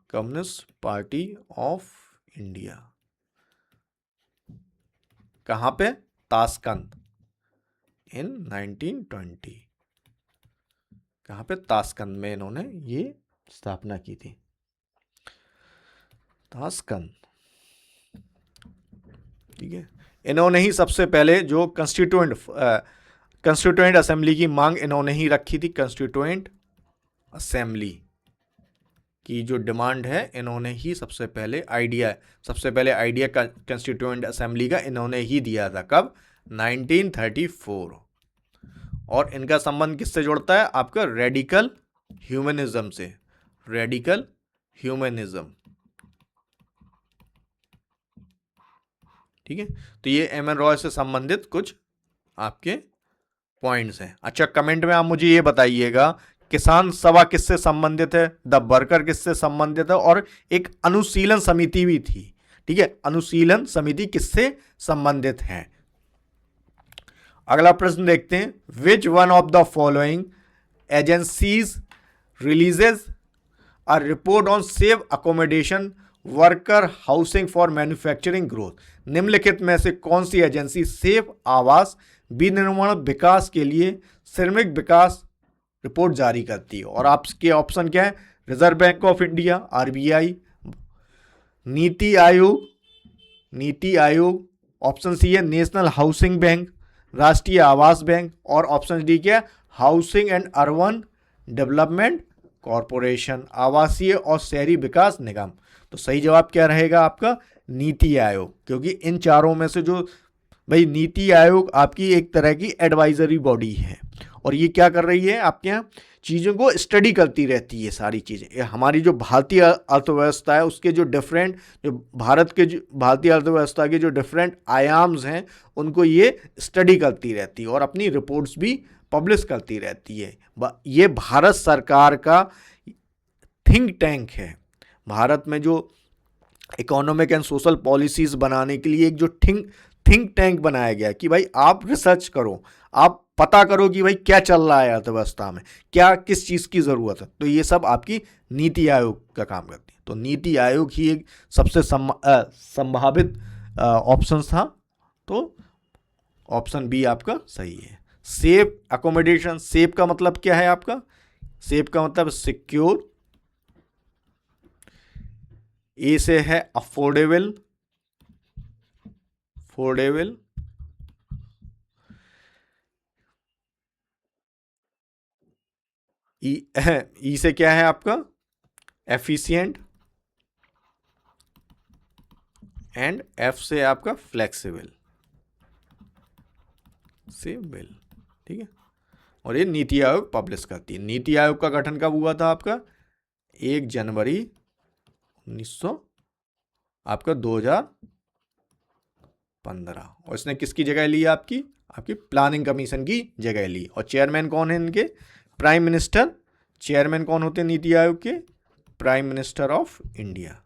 Communist party of India कहां पे? Tashkent in 1920। कहां पे? ताशकंद में इन्होंने ये स्थापना की थी। ताशकंद, ठीक है। इन्होंने ही सबसे पहले जो कंस्टिट्यूएंट असेंबली की मांग इन्होंने ही रखी थी। कंस्टिट्यूएंट असेंबली की जो डिमांड है, इन्होंने ही सबसे पहले आइडिया कंस्टिट्यूएंट असेंबली का इन्होंने ही दिया था। कब? 1934। और इनका संबंध किससे जुड़ता है? आपका रेडिकल ह्यूमनिज्म से। रेडिकल ह्यूमनिज्म, ठीक है। तो ये एम एन रॉय से संबंधित कुछ आपके पॉइंट्स हैं। अच्छा, कमेंट में आप मुझे ये बताइएगा, किसान सभा किससे संबंधित है? द वर्कर किससे संबंधित है? और एक अनुशीलन समिति भी थी, ठीक है। अनुशीलन समिति किससे संबंधित है? अगला प्रश्न देखते हैं। Which one of the following agencies releases a report on safe accommodation worker housing for manufacturing growth? निम्नलिखित में से कौन सी एजेंसी सेफ आवास विनिर्माण विकास के लिए श्रमिक विकास रिपोर्ट जारी करती है? और आपके ऑप्शन क्या है? Reserve bank of India, RBI, NITI Aayog, option C है नेशनल हाउसिंग बैंक, राष्ट्रीय आवास बैंक, और ऑप्शन डी क्या है? Housing and urban development corporation, आवासीय और शहरी विकास निगम। तो सही जवाब क्या रहेगा आपका? नीति आयोग, क्योंकि इन चारों में से जो भाई नीति आयोग आपकी एक तरह की एडवाइजरी बॉडी है, और ये क्या कर रही है? आपके यहाँ चीज़ों को स्टडी करती रहती है सारी चीज़ें। हमारी जो भारतीय अर्थव्यवस्था है उसके जो डिफरेंट, जो भारतीय अर्थव्यवस्था के जो डिफरेंट आयाम्स हैं उनको ये स्टडी करती रहती है और अपनी रिपोर्ट्स भी पब्लिश करती रहती है। ये भारत सरकार का थिंक टैंक है। भारत में जो इकोनॉमिक एंड सोशल पॉलिसीज़ बनाने के लिए एक जो थिंक टैंक बनाया गया कि भाई आप रिसर्च करो, आप पता करो कि भाई क्या चल रहा है अर्थव्यवस्था में, क्या किस चीज़ की ज़रूरत है। तो ये सब आपकी नीति आयोग का काम करती है। तो नीति आयोग ही एक सबसे संभावित ऑप्शन था। तो ऑप्शन बी आपका सही है। सेफ अकोमोडेशन, सेफ का मतलब क्या है आपका? सेफ का मतलब सिक्योर, ए से है अफोर्डेबल, ई से क्या है आपका? एफिशिएंट, एंड एफ से आपका फ्लेक्सिबल, ठीक है। और ये नीति आयोग पब्लिश करती है। नीति आयोग का गठन कब हुआ था आपका? 1 जनवरी 2015। और इसने किसकी जगह ली? आपकी प्लानिंग कमीशन की जगह ली। और चेयरमैन कौन है इनके? Prime minister. चेयरमैन कौन होते हैं नीति आयोग के? Prime minister of India.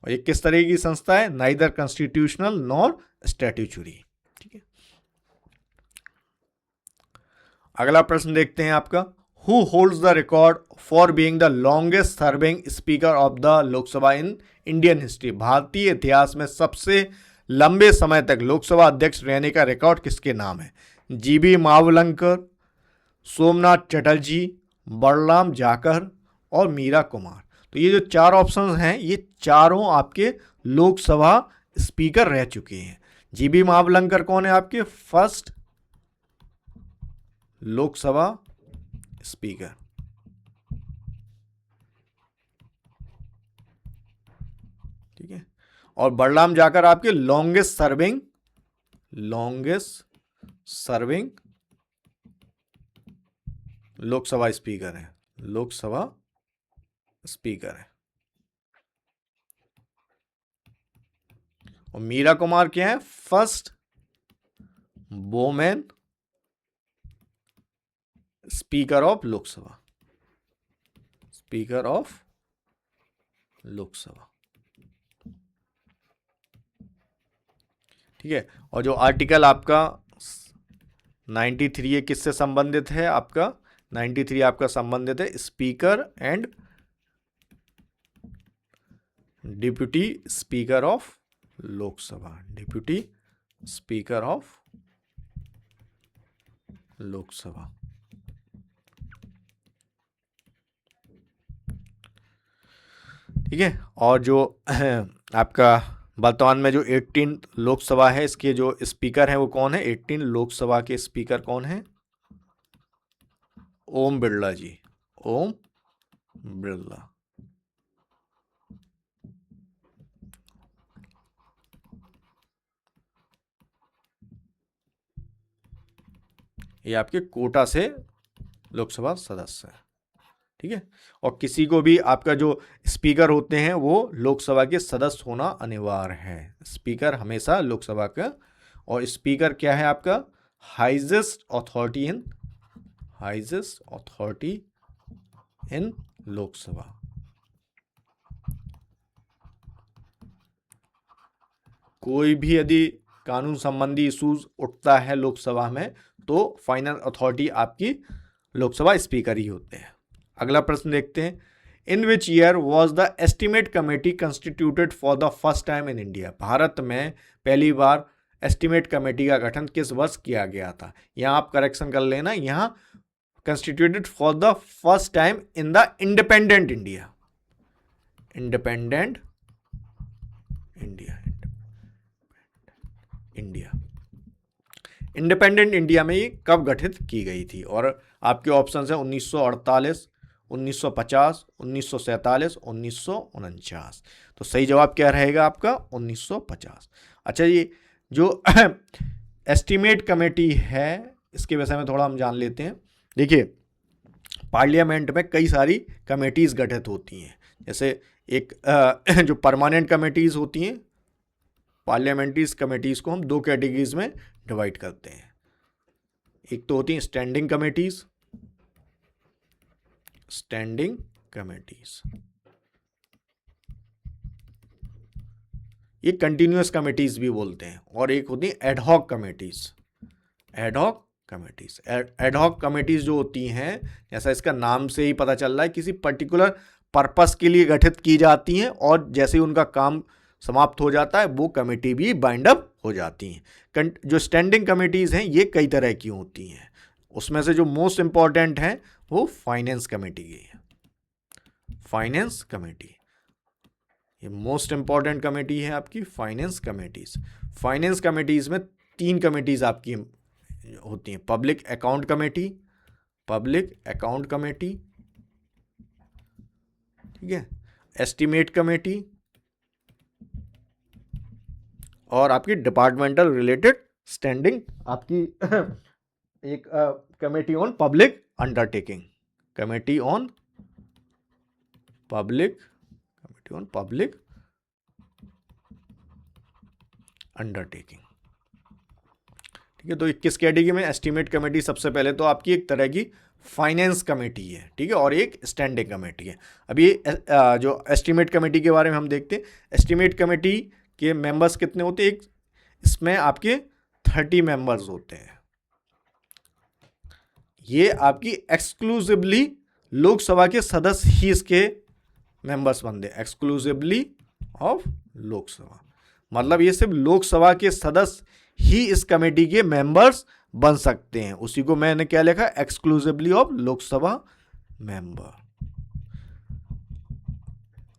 और ये किस तरह की संस्था है? नाइदर कॉन्स्टिट्यूशनल नॉर स्टैट्यूटरी, ठीक है। अगला प्रश्न देखते हैं आपका। Who holds the record for being the longest serving speaker of the Lok Sabha in Indian history? भारतीय इतिहास में सबसे लंबे समय तक लोकसभा अध्यक्ष रहने का रिकॉर्ड किसके नाम है? जीबी मावलंकर, सोमनाथ चटर्जी, बलराम जाखड़ और मीरा कुमार। तो ये जो 4 ऑप्शन हैं, ये चारों आपके लोकसभा स्पीकर रह चुके हैं। जीबी मावलंकर कौन है? आपके फर्स्ट लोकसभा स्पीकर। ठीक है, और बलराम जाकर आपके लॉन्गेस्ट सर्विंग लोकसभा स्पीकर है, लोकसभा स्पीकर है। और मीरा कुमार क्या है? First women speaker of Lok Sabha, speaker of Lok Sabha. ठीक है, और जो आर्टिकल आपका 93 ये किससे संबंधित है? आपका 93 आपका संबंधित है speaker and deputy speaker of Lok Sabha, deputy speaker of Lok Sabha. ठीक है, और जो आपका वर्तमान में जो 18 लोकसभा है, इसके जो स्पीकर हैं वो कौन है? 18 लोकसभा के स्पीकर कौन है? ओम बिरला जी, ओम बिरला। ये आपके कोटा से लोकसभा सदस्य है। ठीक है, और किसी को भी आपका जो स्पीकर होते हैं वो लोकसभा के सदस्य होना अनिवार्य है। स्पीकर हमेशा लोकसभा का, और स्पीकर क्या है आपका? Highest authority in Lok Sabha. कोई भी यदि कानून संबंधी इश्यूज उठता है लोकसभा में तो फाइनल अथॉरिटी आपकी लोकसभा स्पीकर ही होते हैं। अगला प्रश्न देखते हैं, in which year was the estimate committee constituted for the first time in India? Bharat में पहली बार एस्टीमेट कमेटी का गठन किस वर्ष किया गया था? यहां आप करेक्शन कर लेना, यहां constituted for the first time in the independent India, independent India, independent India में ये कब गठित की गई थी? और आपके ऑप्शन है 1948, 1950, 1947, 1949। तो सही जवाब क्या रहेगा आपका? 1950। अच्छा, ये जो एस्टीमेट कमेटी है इसके विषय में थोड़ा हम जान लेते हैं। देखिए, पार्लियामेंट में कई सारी कमेटीज गठित होती हैं। जैसे एक जो परमानेंट कमेटीज होती हैं, पार्लियामेंट्री कमेटीज को हम दो कैटेगरीज में डिवाइड करते हैं। एक तो होती है स्टैंडिंग कमेटीज, ये कंटिन्यूअस कमेटीज भी बोलते हैं, और एक होती है एडहॉक कमेटीज। एडहॉक कमेटीज जो होती हैं, जैसा इसका नाम से ही पता चल रहा है, किसी पर्टिकुलर पर्पस के लिए गठित की जाती हैं, और जैसे ही उनका काम समाप्त हो जाता है वो कमेटी भी बाइंड अप हो जाती हैं। जो स्टैंडिंग कमेटीज हैं ये कई तरह की होती हैं, उसमें से जो मोस्ट इंपॉर्टेंट है वो फाइनेंस कमेटी की है। फाइनेंस कमेटी ये मोस्ट इंपॉर्टेंट कमेटी है आपकी, फाइनेंस कमेटीज। फाइनेंस कमेटीज में 3 कमेटीज आपकी होती हैं, पब्लिक अकाउंट कमेटी, ठीक है, एस्टीमेट कमेटी, और आपकी डिपार्टमेंटल रिलेटेड स्टैंडिंग आपकी एक committee on public undertaking, committee on public undertaking. ठीक है, तो किस कैटेगरी में? एस्टीमेट कमेटी सबसे पहले तो आपकी एक तरह की फाइनेंस कमेटी है, ठीक है, और एक स्टैंडिंग कमेटी है। अभी जो एस्टीमेट कमेटी के बारे में हम देखते हैं। एस्टीमेट कमेटी के मेंबर्स कितने होते हैं? इसमें आपके 30 मेंबर्स होते हैं। ये आपकी एक्सक्लूसिवली लोकसभा के सदस्य ही इसके मेंबर्स बनते हैं, एक्सक्लूसिवली ऑफ लोकसभा, मतलब ये सिर्फ लोकसभा के सदस्य ही इस कमेटी के मेंबर्स बन सकते हैं। उसी को मैंने क्या लिखा? Exclusively of Lok Sabha member.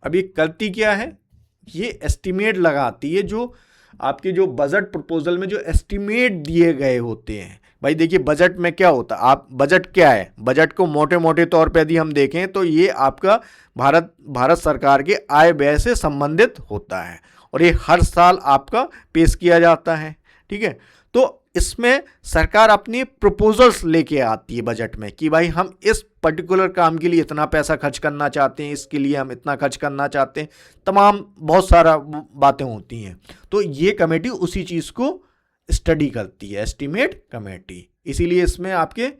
अब ये करती क्या है? ये एस्टीमेट लगाती है जो आपके जो बजट प्रपोजल में जो एस्टिमेट दिए गए होते हैं, भाई देखिए बजट में क्या होता है, आप बजट क्या है, बजट को मोटे मोटे तौर पे यदि हम देखें तो ये आपका भारत सरकार के आय व्यय से संबंधित होता है और ये हर साल आपका पेश किया जाता है। ठीक है, तो इसमें सरकार अपनी प्रपोजल्स लेके आती है बजट में कि भाई हम इस पर्टिकुलर काम के लिए इतना पैसा खर्च करना चाहते हैं, इसके लिए हम इतना खर्च करना चाहते हैं, तमाम बहुत सारा बातें होती हैं। तो ये कमेटी उसी चीज़ को स्टडी करती है, एस्टिमेट कमेटी। इसीलिए इसमें आपके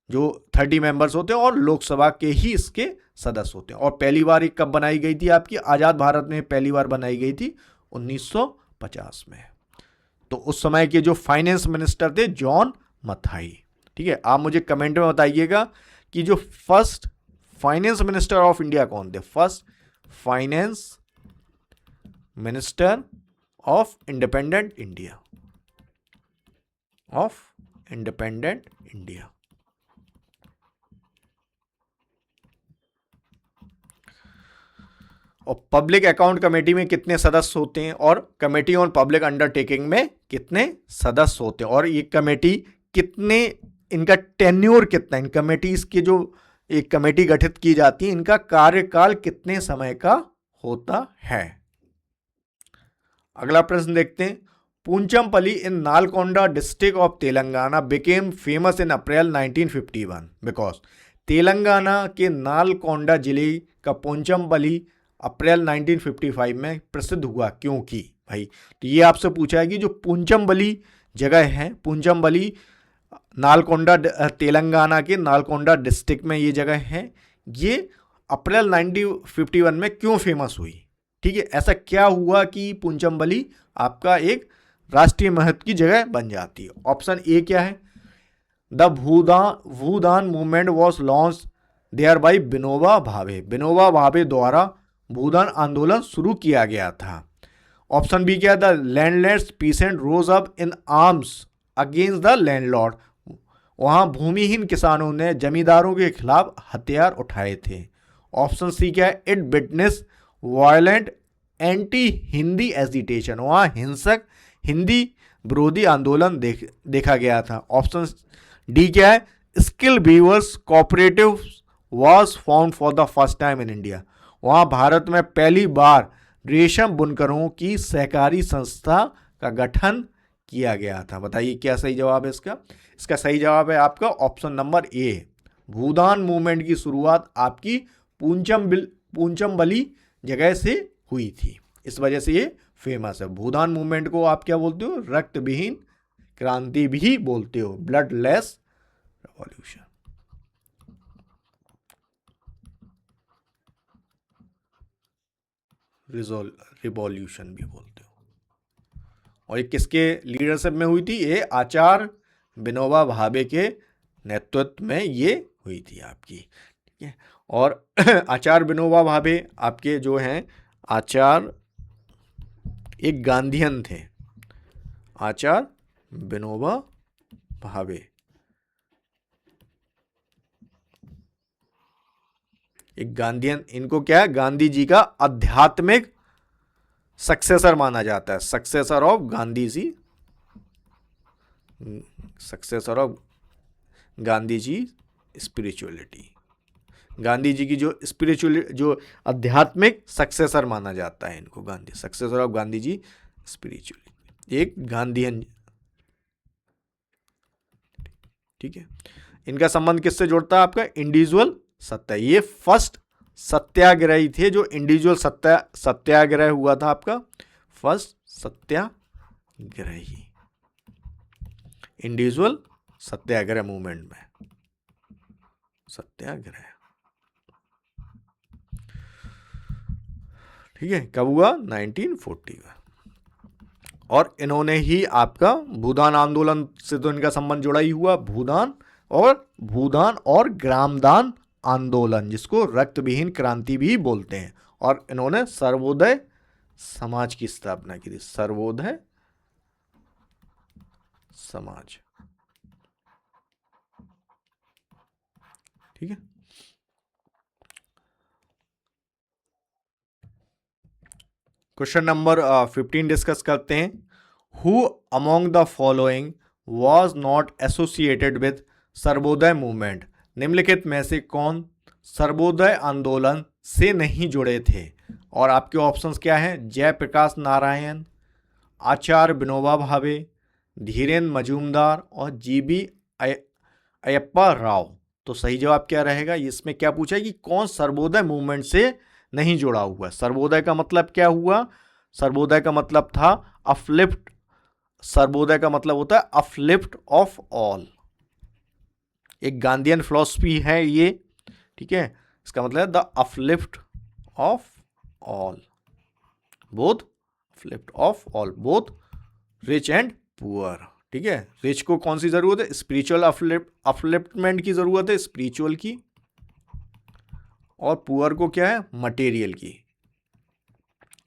जो 30 मेंबर्स होते हैं और लोकसभा के ही इसके सदस्य होते हैं। और पहली बार ये कब बनाई गई थी, आपकी आज़ाद भारत में पहली बार बनाई गई थी 1950 में। तो उस समय के जो फाइनेंस मिनिस्टर थे जॉन मथाई। ठीक है, आप मुझे कमेंट में बताइएगा कि जो first finance minister of India कौन थे, first finance minister of independent India, of independent India. और पब्लिक अकाउंट कमेटी में कितने सदस्य होते हैं और कमेटी ऑन पब्लिक अंडरटेकिंग में कितने सदस्य होते हैं, और ये कमेटी कितने, इनका टेन्योर कितना, इन कमेटीज के जो एक कमेटी गठित की जाती है इनका कार्यकाल कितने समय का होता है। अगला प्रश्न देखते हैं। Pochampally in Nalgonda district of Telangana became famous in April 1951 because. Telangana के नालकोंडा जिले का पूंचमपल्ली अप्रैल 1955 में प्रसिद्ध हुआ क्योंकि, भाई तो ये आपसे पूछा है कि जो पूंचमपल्ली जगह है, पूंचमपल्ली नालकोंडा तेलंगाना के नालकोंडा डिस्ट्रिक्ट में ये जगह है, ये अप्रैल 1951 में क्यों फेमस हुई। ठीक है, ऐसा क्या हुआ कि पूंचमपल्ली आपका एक राष्ट्रीय महत्व की जगह बन जाती है। ऑप्शन ए क्या है, the Bhoodan movement was launch their by Vinoba Bhave, Vinoba Bhave द्वारा भूदान आंदोलन शुरू किया गया था। ऑप्शन बी क्या, the landless peasant rose up in arms against the landlord, वहां भूमिहीन किसानों ने जमींदारों के खिलाफ हथियार उठाए थे। ऑप्शन सी क्या है, it witness violent anti Hindi agitation, वहां हिंसक हिंदी विरोधी आंदोलन देखा गया था। ऑप्शन डी क्या है, skill weavers cooperative was found for the first time in India, वहां भारत में पहली बार रेशम बुनकरों की सहकारी संस्था का गठन किया गया था। बताइए क्या सही जवाब है इसका। इसका सही जवाब है आपका option number A, Bhoodan movement की शुरुआत आपकी पूंचमपल्ली जगह से हुई थी, इस वजह से ये फेमस है। भूदान मूवमेंट को आप क्या बोलते हो, रक्त विहीन क्रांति भी बोलते हो, ब्लडलेस रेवोल्यूशन। रिवॉल्यूशन भी बोलते हो। और ये किसके लीडरशिप में हुई थी, ये आचार्य विनोबा भावे के नेतृत्व में ये हुई थी आपकी। ठीक है, और आचार्य विनोबा भावे आपके जो हैं आचार्य एक गांधीयन थे, आचार्य विनोबा भावे एक गांधीयन, इनको क्या है, गांधी जी का आध्यात्मिक सक्सेसर माना जाता है, successor of Gandhi ji, successor of Gandhi ji spirituality, Gandhi ji की जो स्पिरिचुअल जो आध्यात्मिक सक्सेसर माना जाता है इनको, Gandhi successor of Gandhi ji spirituality, एक गांधीयन। ठीक है, इनका संबंध किससे जुड़ता है आपका, इंडिविजुअल सत्या, ये फर्स्ट सत्याग्रही थे जो इंडिविजुअल सत्याग्रह हुआ था आपका, फर्स्ट सत्याग्रही इंडिविजुअल सत्याग्रह मूवमेंट में, सत्याग्रह। ठीक है, कब हुआ, 1940 में। और इन्होंने ही आपका भूदान आंदोलन से तो इनका संबंध जुड़ा ही हुआ, भूदान और ग्रामदान आंदोलन, जिसको रक्तविहीन क्रांति भी बोलते हैं। और इन्होंने सर्वोदय समाज की स्थापना की थी, सर्वोदय समाज। ठीक है, क्वेश्चन नंबर 15 डिस्कस करते हैं। Who among the following was not associated with Sarvodaya movement. निम्नलिखित में से कौन सर्वोदय आंदोलन से नहीं जुड़े थे? और आपके ऑप्शंस क्या हैं? जयप्रकाश नारायण, आचार्य विनोबा भावे, धीरेन्द्र मजूमदार और जीबी अयप्पा राव। तो सही जवाब क्या रहेगा? इसमें क्या पूछा है कि कौन सर्वोदय मूवमेंट से नहीं जुड़ा हुआ। सर्वोदय का मतलब क्या हुआ? सर्वोदय का मतलब था अपलिफ्ट। सर्वोदय का मतलब होता है अपलिफ्ट ऑफ ऑल। एक गांधीयन फिलॉसफी है ये, ठीक है। इसका मतलब है the uplift of all, both uplift of all, both rich and poor, ठीक है। रिच को कौन सी जरूरत है? स्पिरिचुअल अपलिफ्टमेंट की जरूरत है, स्पिरिचुअल की। और पुअर को क्या है? मटेरियल की,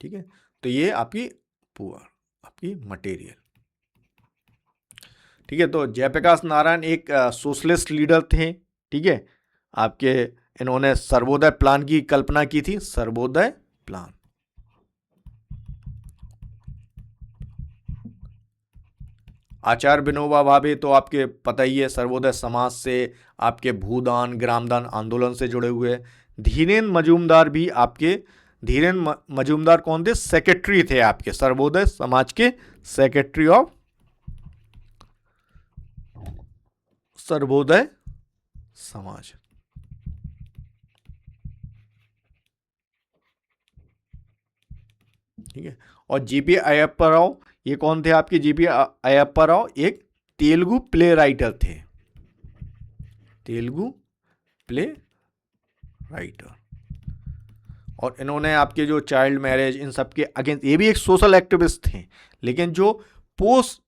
ठीक है। तो ये आपकी पुअर, आपकी मटेरियल, ठीक है। तो जयप्रकाश नारायण एक सोशलिस्ट लीडर थे, ठीक है। आपके इन्होंने सर्वोदय प्लान की कल्पना की थी, सर्वोदय प्लान। आचार्य विनोबा भावे तो आपके पता ही है, सर्वोदय समाज से, आपके भूदान ग्रामदान आंदोलन से जुड़े हुए। धीरेन्द्र मजूमदार भी आपके, धीरेन्द्र मजूमदार कौन थे? सेक्रेटरी थे आपके सर्वोदय समाज के, सेक्रेटरी ऑफ सर्वोदय समाज, ठीक है। और जीपी अयप्पा राव, ये कौन थे आपके? जीपी अयप्पा राव एक तेलुगु प्ले राइटर थे, तेलुगु प्ले राइटर। और इन्होंने आपके जो चाइल्ड मैरिज इन सब के अगेंस्ट, ये भी एक सोशल एक्टिविस्ट थे, लेकिन जो पोस्ट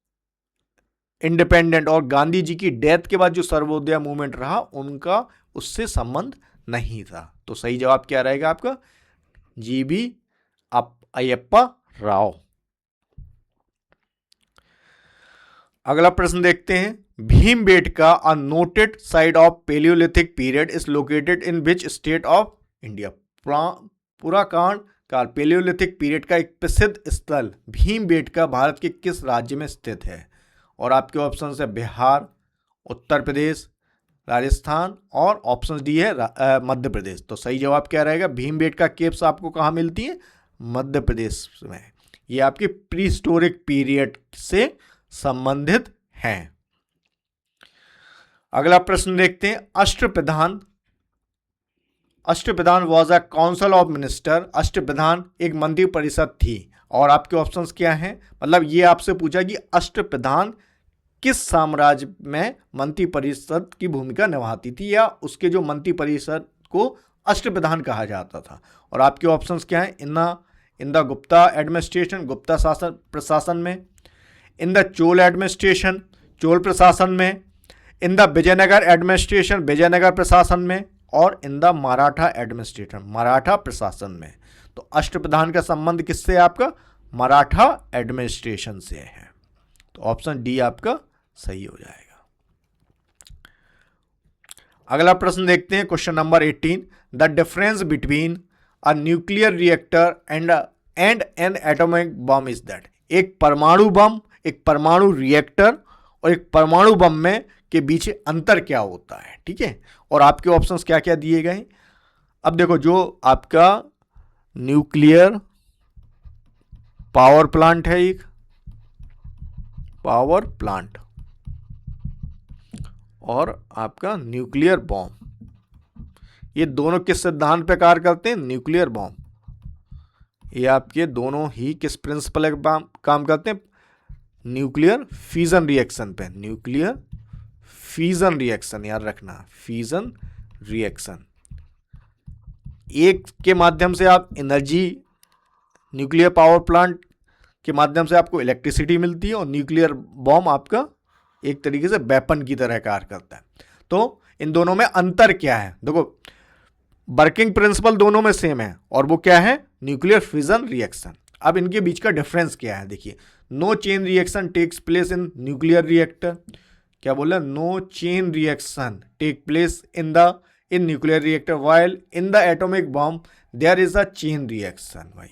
इंडिपेंडेंट और गांधी जी की डेथ के बाद जो सर्वोदय मूवमेंट रहा, उनका उससे संबंध नहीं था। तो सही जवाब क्या रहेगा आपका? जीबी अयप्पा राव। अगला प्रश्न देखते हैं। Bhimbetka a noted site of paleolithic period is located in which state of India. पुराकांड काल पेलियोलिथिक पीरियड का एक प्रसिद्ध स्थल भीमबेटका भारत के किस राज्य में स्थित है? और आपके ऑप्शन है बिहार, उत्तर प्रदेश, राजस्थान और ऑप्शन डी है मध्य प्रदेश। तो सही जवाब क्या रहेगा? भीमबेटका केव्स आपको कहाँ मिलती है? मध्य प्रदेश में। ये आपके प्री हिस्टोरिक पीरियड से संबंधित हैं। अगला प्रश्न देखते हैं। Ashtapradhan, Ashtapradhan was a council of minister. Ashtapradhan एक मंत्री परिषद थी। और आपके ऑप्शंस क्या हैं? मतलब ये आपसे पूछा कि अष्टप्रधान किस साम्राज्य में मंत्री परिषद की भूमिका निभाती थी, या उसके जो मंत्री परिषद को अष्टप्रधान कहा जाता था। और आपके ऑप्शंस क्या हैं? In the Gupta administration, Gupta शासन प्रशासन में, in the Chola administration, Chola प्रशासन में, in the Vijayanagara administration, Vijayanagara प्रशासन में, और in the Maratha administration, Maratha प्रशासन में। तो अष्टप्रधान का संबंध किससे है आपका? मराठा एडमिनिस्ट्रेशन से है। तो ऑप्शन डी आपका सही हो जाएगा। अगला प्रश्न देखते हैं। Question number 18। The difference between a nuclear reactor and N atomic bomb is that. एक परमाणु बम, एक परमाणु रिएक्टर और एक परमाणु बम में के बीच अंतर क्या होता है, ठीक है। और आपके ऑप्शंस क्या क्या दिए गए? अब देखो, जो आपका न्यूक्लियर पावर प्लांट है, एक पावर प्लांट, और आपका न्यूक्लियर बॉम्ब, ये दोनों किस सिद्धांत पे कार्य करते हैं? Nuclear bomb. ये आपके दोनों ही किस प्रिंसिपल पे काम करते हैं? न्यूक्लियर फ्यूजन रिएक्शन पे। न्यूक्लियर फ्यूजन रिएक्शन, याद रखना, फ्यूजन रिएक्शन। एक के माध्यम से आप एनर्जी, न्यूक्लियर पावर प्लांट के माध्यम से आपको इलेक्ट्रिसिटी मिलती है, और न्यूक्लियर बॉम्ब आपका एक तरीके से वेपन की तरह कार्य करता है। तो इन दोनों में अंतर क्या है? देखो, वर्किंग प्रिंसिपल दोनों में सेम है, और वो क्या है? Nuclear fusion reaction. अब इनके बीच का डिफरेंस क्या है? देखिए, no chain reaction takes place in nuclear reactor. क्या बोला? No chain reaction take place in nuclear reactor, while in the atomic bomb there is a chain reaction. भाई,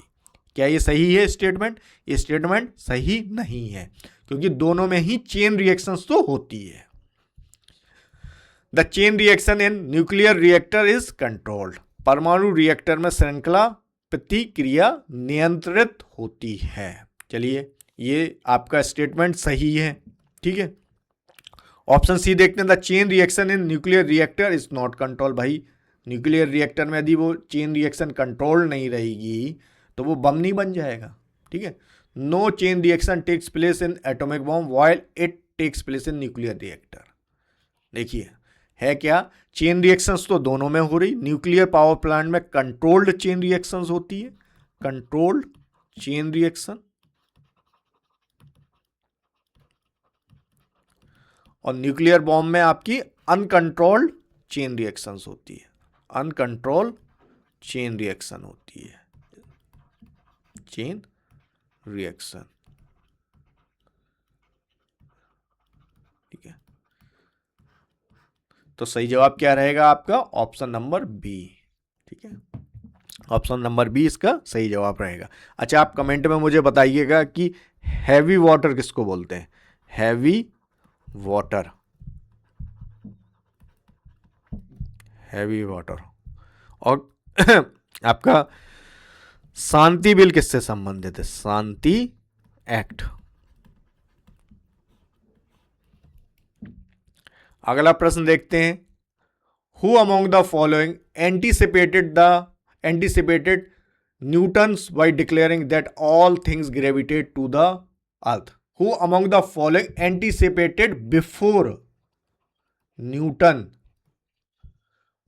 क्या ये सही है स्टेटमेंट? ये स्टेटमेंट सही नहीं है, क्योंकि दोनों में ही चेन रिएक्शंस तो होती है। The chain reaction in nuclear reactor is controlled. परमाणु रिएक्टर में श्रृंखला प्रतिक्रिया नियंत्रित होती है। चलिए, ये आपका स्टेटमेंट सही है, ठीक है। ऑप्शन सी देखते हैं, the chain reaction in nuclear reactor is not control. भाई, न्यूक्लियर रिएक्टर में यदि वो चेन रिएक्शन कंट्रोल नहीं रहेगी तो वो बम नहीं बन जाएगा, ठीक है। No chain reaction takes place in atomic bomb while it takes place in nuclear reactor. देखिए, है क्या, चेन रिएक्शंस तो दोनों में हो रही। न्यूक्लियर पावर प्लांट में कंट्रोल्ड चेन रिएक्शंस होती है, कंट्रोल्ड चेन रिएक्शन, और न्यूक्लियर बॉम्ब में आपकी अनकंट्रोल्ड चेन रिएक्शंस होती है, अनकंट्रोल्ड चेन रिएक्शन होती है, चेन रिएक्शन, ठीक है। तो सही जवाब क्या रहेगा आपका? ऑप्शन नंबर बी, ठीक है। ऑप्शन नंबर बी इसका सही जवाब रहेगा। अच्छा, आप कमेंट में मुझे बताइएगा कि हैवी वाटर किसको बोलते हैं? Heavy water, heavy water. और आपका शांति बिल किससे संबंधित है? शांति एक्ट। अगला प्रश्न देखते हैं, who among the following anticipated Newton's by declaring that all things gravitate to the earth. Who among the following anticipated before Newton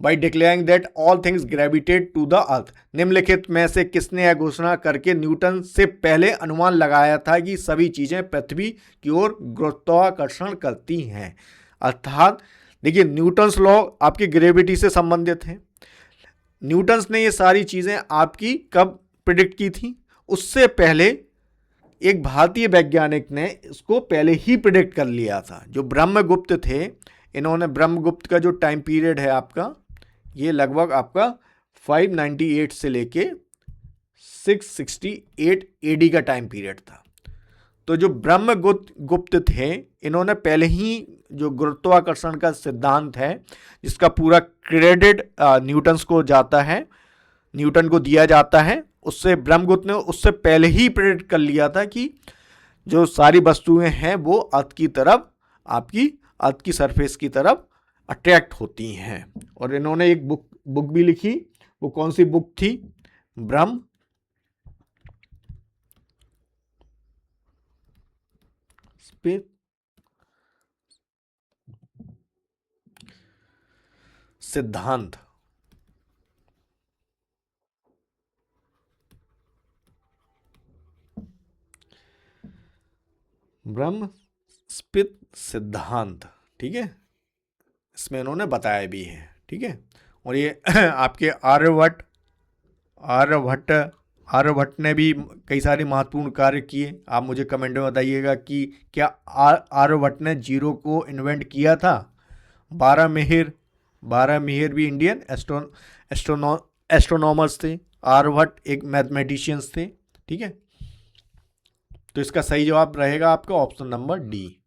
by declaring that all things gravitate to the earth. निम्नलिखित में से किसने यह घोषणा करके Newton से पहले अनुमान लगाया था कि सभी चीजें पृथ्वी की ओर गुरुत्वाकर्षण करती हैं? अर्थात देखिए, न्यूटन्स लॉ आपकी ग्रेविटी से संबंधित है। न्यूटन्स ने ये सारी चीजें आपकी कब प्रिडिक्ट की थी? उससे पहले एक भारतीय वैज्ञानिक ने इसको पहले ही प्रिडिक्ट कर लिया था, जो ब्रह्मगुप्त थे। इन्होंने, ब्रह्मगुप्त का जो टाइम पीरियड है आपका, ये लगभग आपका 598 से लेके 668 एडी का टाइम पीरियड था। तो जो ब्रह्मगुप्त थे, इन्होंने पहले ही जो गुरुत्वाकर्षण का सिद्धांत है, जिसका पूरा क्रेडिट न्यूटन्स को जाता है, न्यूटन को दिया जाता है, उससे ब्रह्मगुप्त ने उससे पहले ही प्रेडिक्ट कर लिया था कि जो सारी वस्तुएं हैं वो अर्थ की तरफ, आपकी अर्थ की सरफेस की तरफ अट्रैक्ट होती हैं। और इन्होंने एक बुक भी लिखी। वो कौन सी बुक थी? ब्रह्म सिद्धांत। ब्रह्म स्पित सिद्धांत, ठीक है। इसमें इन्होंने बताया भी है, ठीक है। और ये आपके आर्यभट्ट ने भी कई सारे महत्वपूर्ण कार्य किए। आप मुझे कमेंट में बताइएगा कि क्या आर्यभट्ट ने जीरो को इन्वेंट किया था? 12 मिहिर भी इंडियन एस्ट्रोनॉमर्स थे। आर्यभट्ट एक मैथमेटिशियंस थे, ठीक है। तो इसका सही जवाब रहेगा आपका ऑप्शन नंबर डी।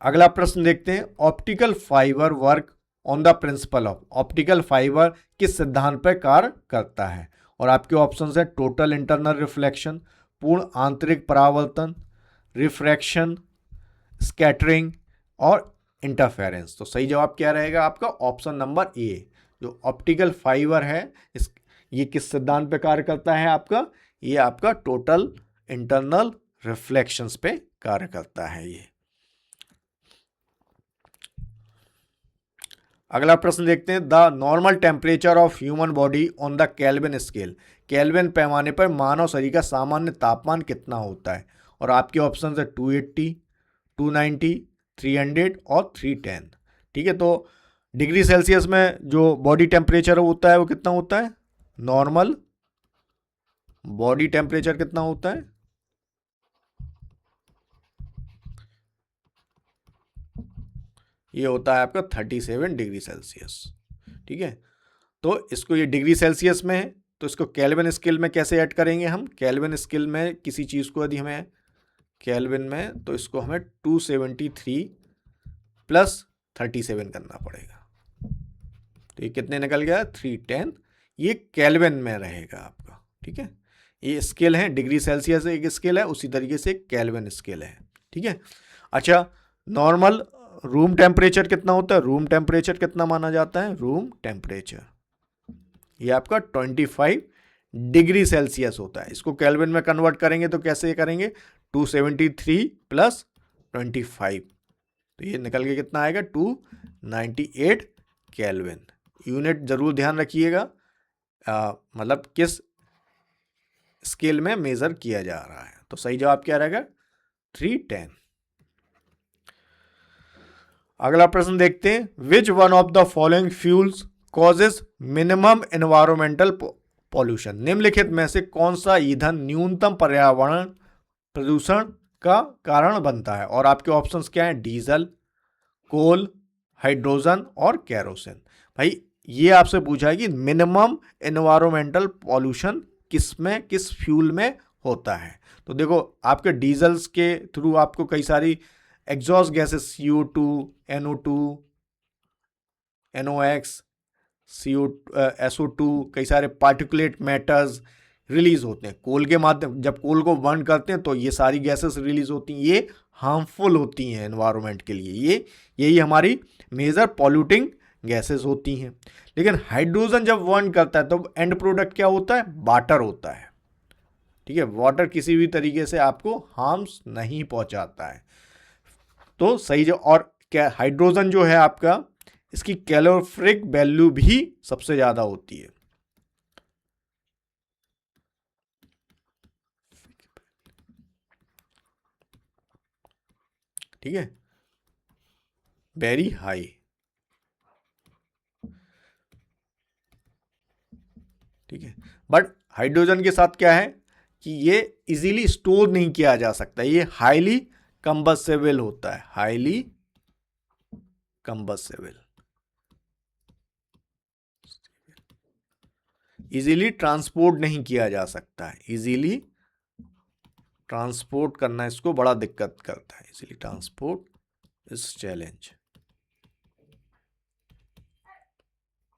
अगला प्रश्न देखते हैं, optical fibre work on the principle of. Optical fibre किस सिद्धांत पर कार्य करता है? और आपके ऑप्शन है टोटल इंटरनल रिफ्लेक्शन, पूर्ण आंतरिक परावर्तन, रिफ्रैक्शन, स्कैटरिंग और इंटरफेरेंस। तो सही जवाब क्या रहेगा आपका? Option number A. जो ऑप्टिकल फाइबर है, ये किस सिद्धांत पे कार्य करता है आपका? ये आपका टोटल इंटरनल रिफ्लेक्शंस पे कार्य करता है ये। अगला प्रश्न देखते हैं, the normal temperature of human body on the kelvin scale. Kelvin पैमाने पर मानव शरीर का सामान्य तापमान कितना होता है? और आपके ऑप्शन है 280, 290, 300 और 310, ठीक है। तो डिग्री सेल्सियस में जो बॉडी टेम्परेचर होता है वो कितना होता है? नॉर्मल बॉडी टेम्परेचर कितना होता है? ये होता है आपका 37 डिग्री सेल्सियस, ठीक है। तो इसको, ये डिग्री सेल्सियस में है, तो इसको केल्विन स्केल में कैसे ऐड करेंगे हम? केल्विन स्केल में किसी चीज़ को यदि हमें केल्विन में, तो इसको हमें 273 प्लस 37 करना पड़ेगा। तो ये कितने निकल गया? 310। ये केल्विन में रहेगा आपका, ठीक है। ये स्केल है, डिग्री सेल्सियस एक स्केल है, उसी तरीके से केल्विन स्केल है, ठीक है। अच्छा, नॉर्मल रूम टेम्परेचर कितना होता है? रूम टेम्परेचर कितना माना जाता है? रूम टेम्परेचर ये आपका 25 डिग्री सेल्सियस होता है। इसको केल्विन में कन्वर्ट करेंगे तो कैसे करेंगे? 273 प्लस 25, तो ये निकल के कितना आएगा? 298 केल्विन। यूनिट जरूर ध्यान रखिएगा, मतलब किस स्केल में मेजर किया जा रहा है। तो सही जवाब क्या रहेगा? 310। अगला प्रश्न देखते हैं, which one of the following fuels causes minimum environmental pollution? निम्नलिखित में से कौन सा ईंधन न्यूनतम पर्यावरण प्रदूषण का कारण बनता है? और आपके ऑप्शंस क्या हैं? डीजल, कोल, हाइड्रोजन और केरोसिन। भाई ये आपसे पूछा है कि मिनिमम एनवायरमेंटल पॉल्यूशन किस में, किस फ्यूल में होता है। तो देखो, आपके डीजल्स के थ्रू आपको कई सारी exhaust gases CO2, NO2, NOx, SO2, कई सारे पार्टिकुलेट मैटर्स रिलीज होते हैं कोल के माध्यम। जब कोल को बर्न करते हैं तो ये सारी गैसेस रिलीज होती हैं, ये हार्मफुल होती हैं एनवायरनमेंट के लिए। यही हमारी मेजर पॉल्यूटिंग गैसेस होती हैं। लेकिन हाइड्रोजन जब बर्न करता है तो एंड प्रोडक्ट क्या होता है? वाटर होता है, ठीक है। वाटर किसी भी तरीके से आपको हार्म्स नहीं पहुंचाता है। तो सही जो, और क्या हाइड्रोजन जो है आपका, इसकी कैलोरीफिक वैल्यू भी सबसे ज्यादा होती है, ठीक है, वेरी हाई, ठीक है। बट हाइड्रोजन के साथ क्या है कि ये इजीली स्टोर नहीं किया जा सकता, ये हाईली कंबस्टेबल होता है, हाईली कंबस्टेबल, इजीली ट्रांसपोर्ट नहीं किया जा सकता है। इजीली ट्रांसपोर्ट करना इसको बड़ा दिक्कत करता है, इजीली ट्रांसपोर्ट इज चैलेंज,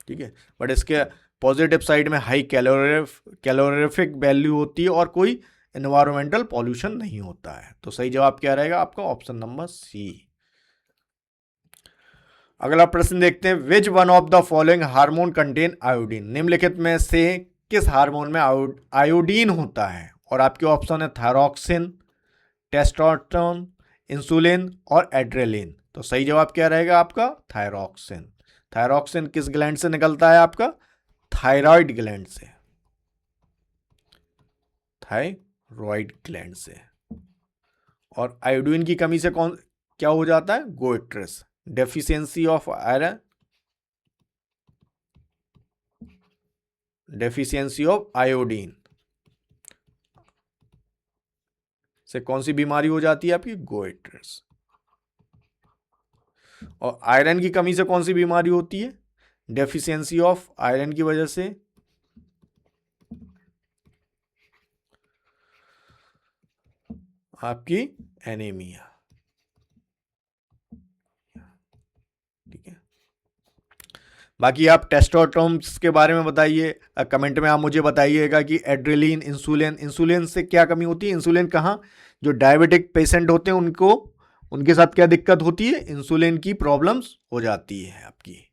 ठीक है। बट इसके पॉजिटिव साइड में हाई कैलोरीफिक वैल्यू होती है और कोई एनवायरमेंटल पॉल्यूशन नहीं होता है। तो सही जवाब क्या रहेगा आपका? Option number C. अगला प्रश्न देखते हैं, which one of the following hormone contain iodine? निम्नलिखित में से किस हार्मोन में आयोडीन होता है? और आपके ऑप्शन है थायरॉक्सिन, टेस्टोस्टेरोन, इंसुलिन और एड्रेलिन। तो सही जवाब क्या रहेगा आपका? थायरॉक्सिन। थायरॉक्सिन किस ग्लैंड से निकलता है आपका? थायराइड ग्लैंड से, थायराइड ग्लैंड से। और आयोडीन की कमी से कौन क्या हो जाता है? Goitrous, deficiency of iron, deficiency of iodine से कौन सी बीमारी हो जाती है आपकी? गोइट्रस। और आयरन की कमी से कौन सी बीमारी होती है? डेफिशिएंसी ऑफ आयरन की वजह से आपकी एनीमिया, ठीक है। बाकी आप टेस्टोस्टेरोन के बारे में बताइए, कमेंट में आप मुझे बताइएगा कि एड्रेलिन, इंसुलिन से क्या कमी होती है? इंसुलिन कहाँ, जो डायबिटिक पेशेंट होते हैं उनको, उनके साथ क्या दिक्कत होती है? इंसुलिन की प्रॉब्लम्स हो जाती है आपकी।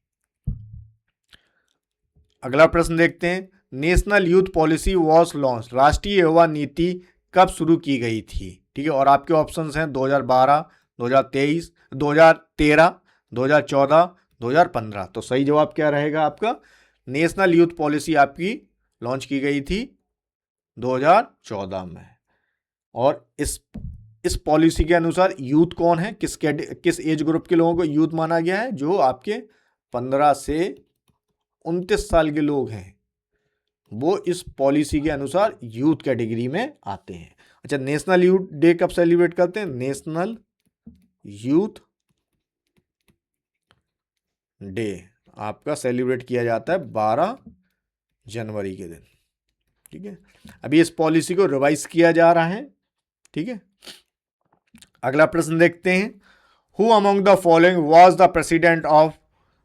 अगला प्रश्न देखते हैं, national youth policy was launch, राष्ट्रीय युवा नीति कब शुरू की गई थी? ठीक है। और आपके ऑप्शंस हैं 2012, 2023, 2013, 2014, 2015। तो सही जवाब क्या रहेगा आपका? नेशनल यूथ पॉलिसी आपकी लॉन्च की गई थी 2014 में। और इस पॉलिसी के अनुसार यूथ कौन है, किस एज ग्रुप के लोगों को यूथ माना गया है? जो आपके 15 से 29 साल के लोग हैं, वो इस पॉलिसी के अनुसार यूथ कैटेगरी में आते हैं। अच्छा, नेशनल यूथ डे कब सेलिब्रेट करते हैं? नेशनल यूथ डे आपका सेलिब्रेट किया जाता है 12 जनवरी के दिन, ठीक है, अभी इस पॉलिसी को रिवाइज किया जा रहा है। ठीक है, अगला प्रश्न देखते हैं। Who among the following was the president of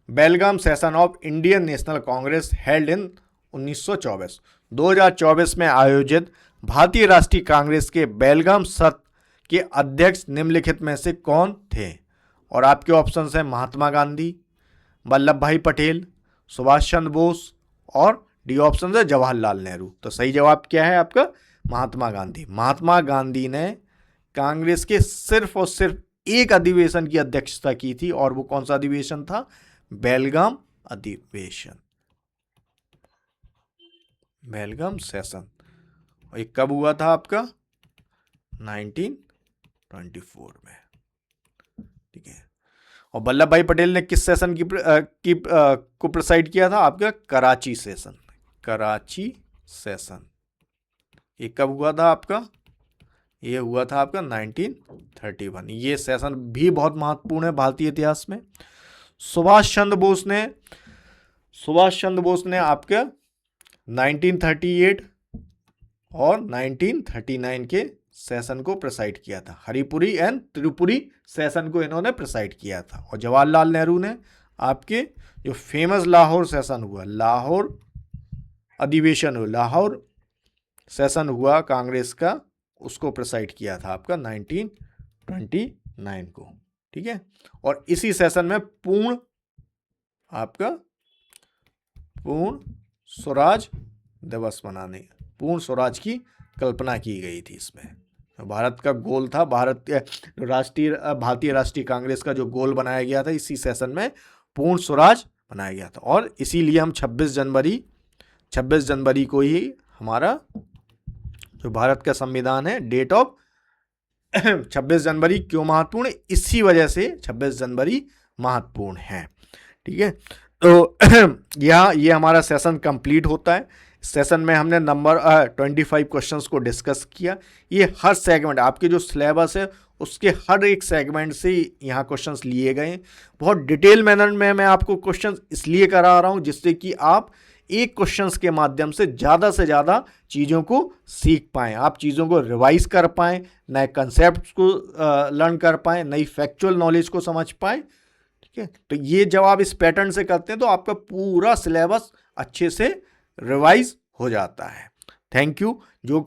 Belgaum session of Indian national Congress held in 1924। 2024 में आयोजित भारतीय राष्ट्रीय कांग्रेस के बेलगाम सत्र के अध्यक्ष निम्नलिखित में से कौन थे? और आपके ऑप्शंस हैं महात्मा गांधी, वल्लभ भाई पटेल, सुभाष चंद्र बोस और डी ऑप्शन है जवाहरलाल नेहरू। तो सही जवाब क्या है आपका? महात्मा गांधी। महात्मा गांधी ने कांग्रेस के सिर्फ और सिर्फ एक अधिवेशन की अध्यक्षता की थी, और वो कौन सा अधिवेशन था? बेलगाम अधिवेशन, बेलगाम सेशन। और ये कब हुआ था आपका? 1924 में। ठीक है, और वल्लभ भाई पटेल ने किस सेशन को प्रिसाइड किया था? आपका कराची सेशन, कराची सेशन। ये कब हुआ था आपका? ये हुआ था आपका 1931। ये सेशन भी बहुत महत्वपूर्ण है भारतीय इतिहास में। सुभाष चंद्र बोस ने आपके 1938 और 1939 के सेशन को प्रिसाइड किया था। हरिपुरी एंड त्रिपुरी सेशन को इन्होंने प्रिसाइड किया था। और जवाहरलाल नेहरू ने आपके जो फेमस लाहौर सेशन हुआ, लाहौर अधिवेशन हुआ, लाहौर सेशन हुआ कांग्रेस का, उसको प्रिसाइड किया था आपका 1929 को। ठीक है, और इसी सेशन में पूर्ण स्वराज दिवस मनाने, पूर्ण स्वराज की कल्पना की गई थी। इसमें भारत का गोल था, भारतीय राष्ट्रीय कांग्रेस का जो गोल बनाया गया था, इसी सेशन में पूर्ण स्वराज बनाया गया था। और इसीलिए हम 26 जनवरी को ही हमारा जो भारत का संविधान है, डेट ऑफ 26 जनवरी क्यों महत्वपूर्ण है? इसी वजह से 26 जनवरी महत्वपूर्ण है। ठीक है, तो ये हमारा सेशन कंप्लीट होता है। सेशन में हमने नंबर 25 क्वेश्चंस को डिस्कस किया। ये हर सेगमेंट, आपके जो सिलेबस है उसके हर एक सेगमेंट से यहाँ क्वेश्चंस लिए गए। बहुत डिटेल मैनर में मैं आपको क्वेश्चंस इसलिए करा रहा हूँ जिससे कि आप एक क्वेश्चंस के माध्यम से ज़्यादा चीज़ों को सीख पाएँ, आप चीज़ों को रिवाइज कर पाएँ, नए कंसेप्ट को लर्न कर पाएँ, नई फैक्चुअल नॉलेज को समझ पाएँ। ठीक है, तो ये जब आप इस पैटर्न से करते हैं तो आपका पूरा सिलेबस अच्छे से रिवाइज हो जाता है। Thank you. जो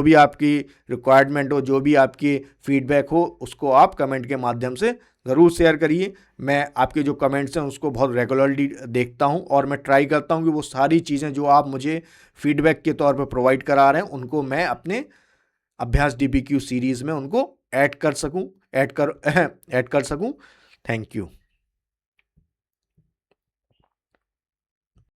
भी आपकी रिक्वायरमेंट हो, जो भी आपकी फीडबैक हो, उसको आप कमेंट के माध्यम से ज़रूर शेयर करिए। मैं आपके जो कमेंट्स हैं उसको बहुत रेगुलरली देखता हूं, और मैं ट्राई करता हूं कि वो सारी चीज़ें जो आप मुझे फीडबैक के तौर पर प्रोवाइड करा रहे हैं उनको मैं अपने अभ्यास DPQ सीरीज़ में उनको ऐड कर सकूं। Thank you.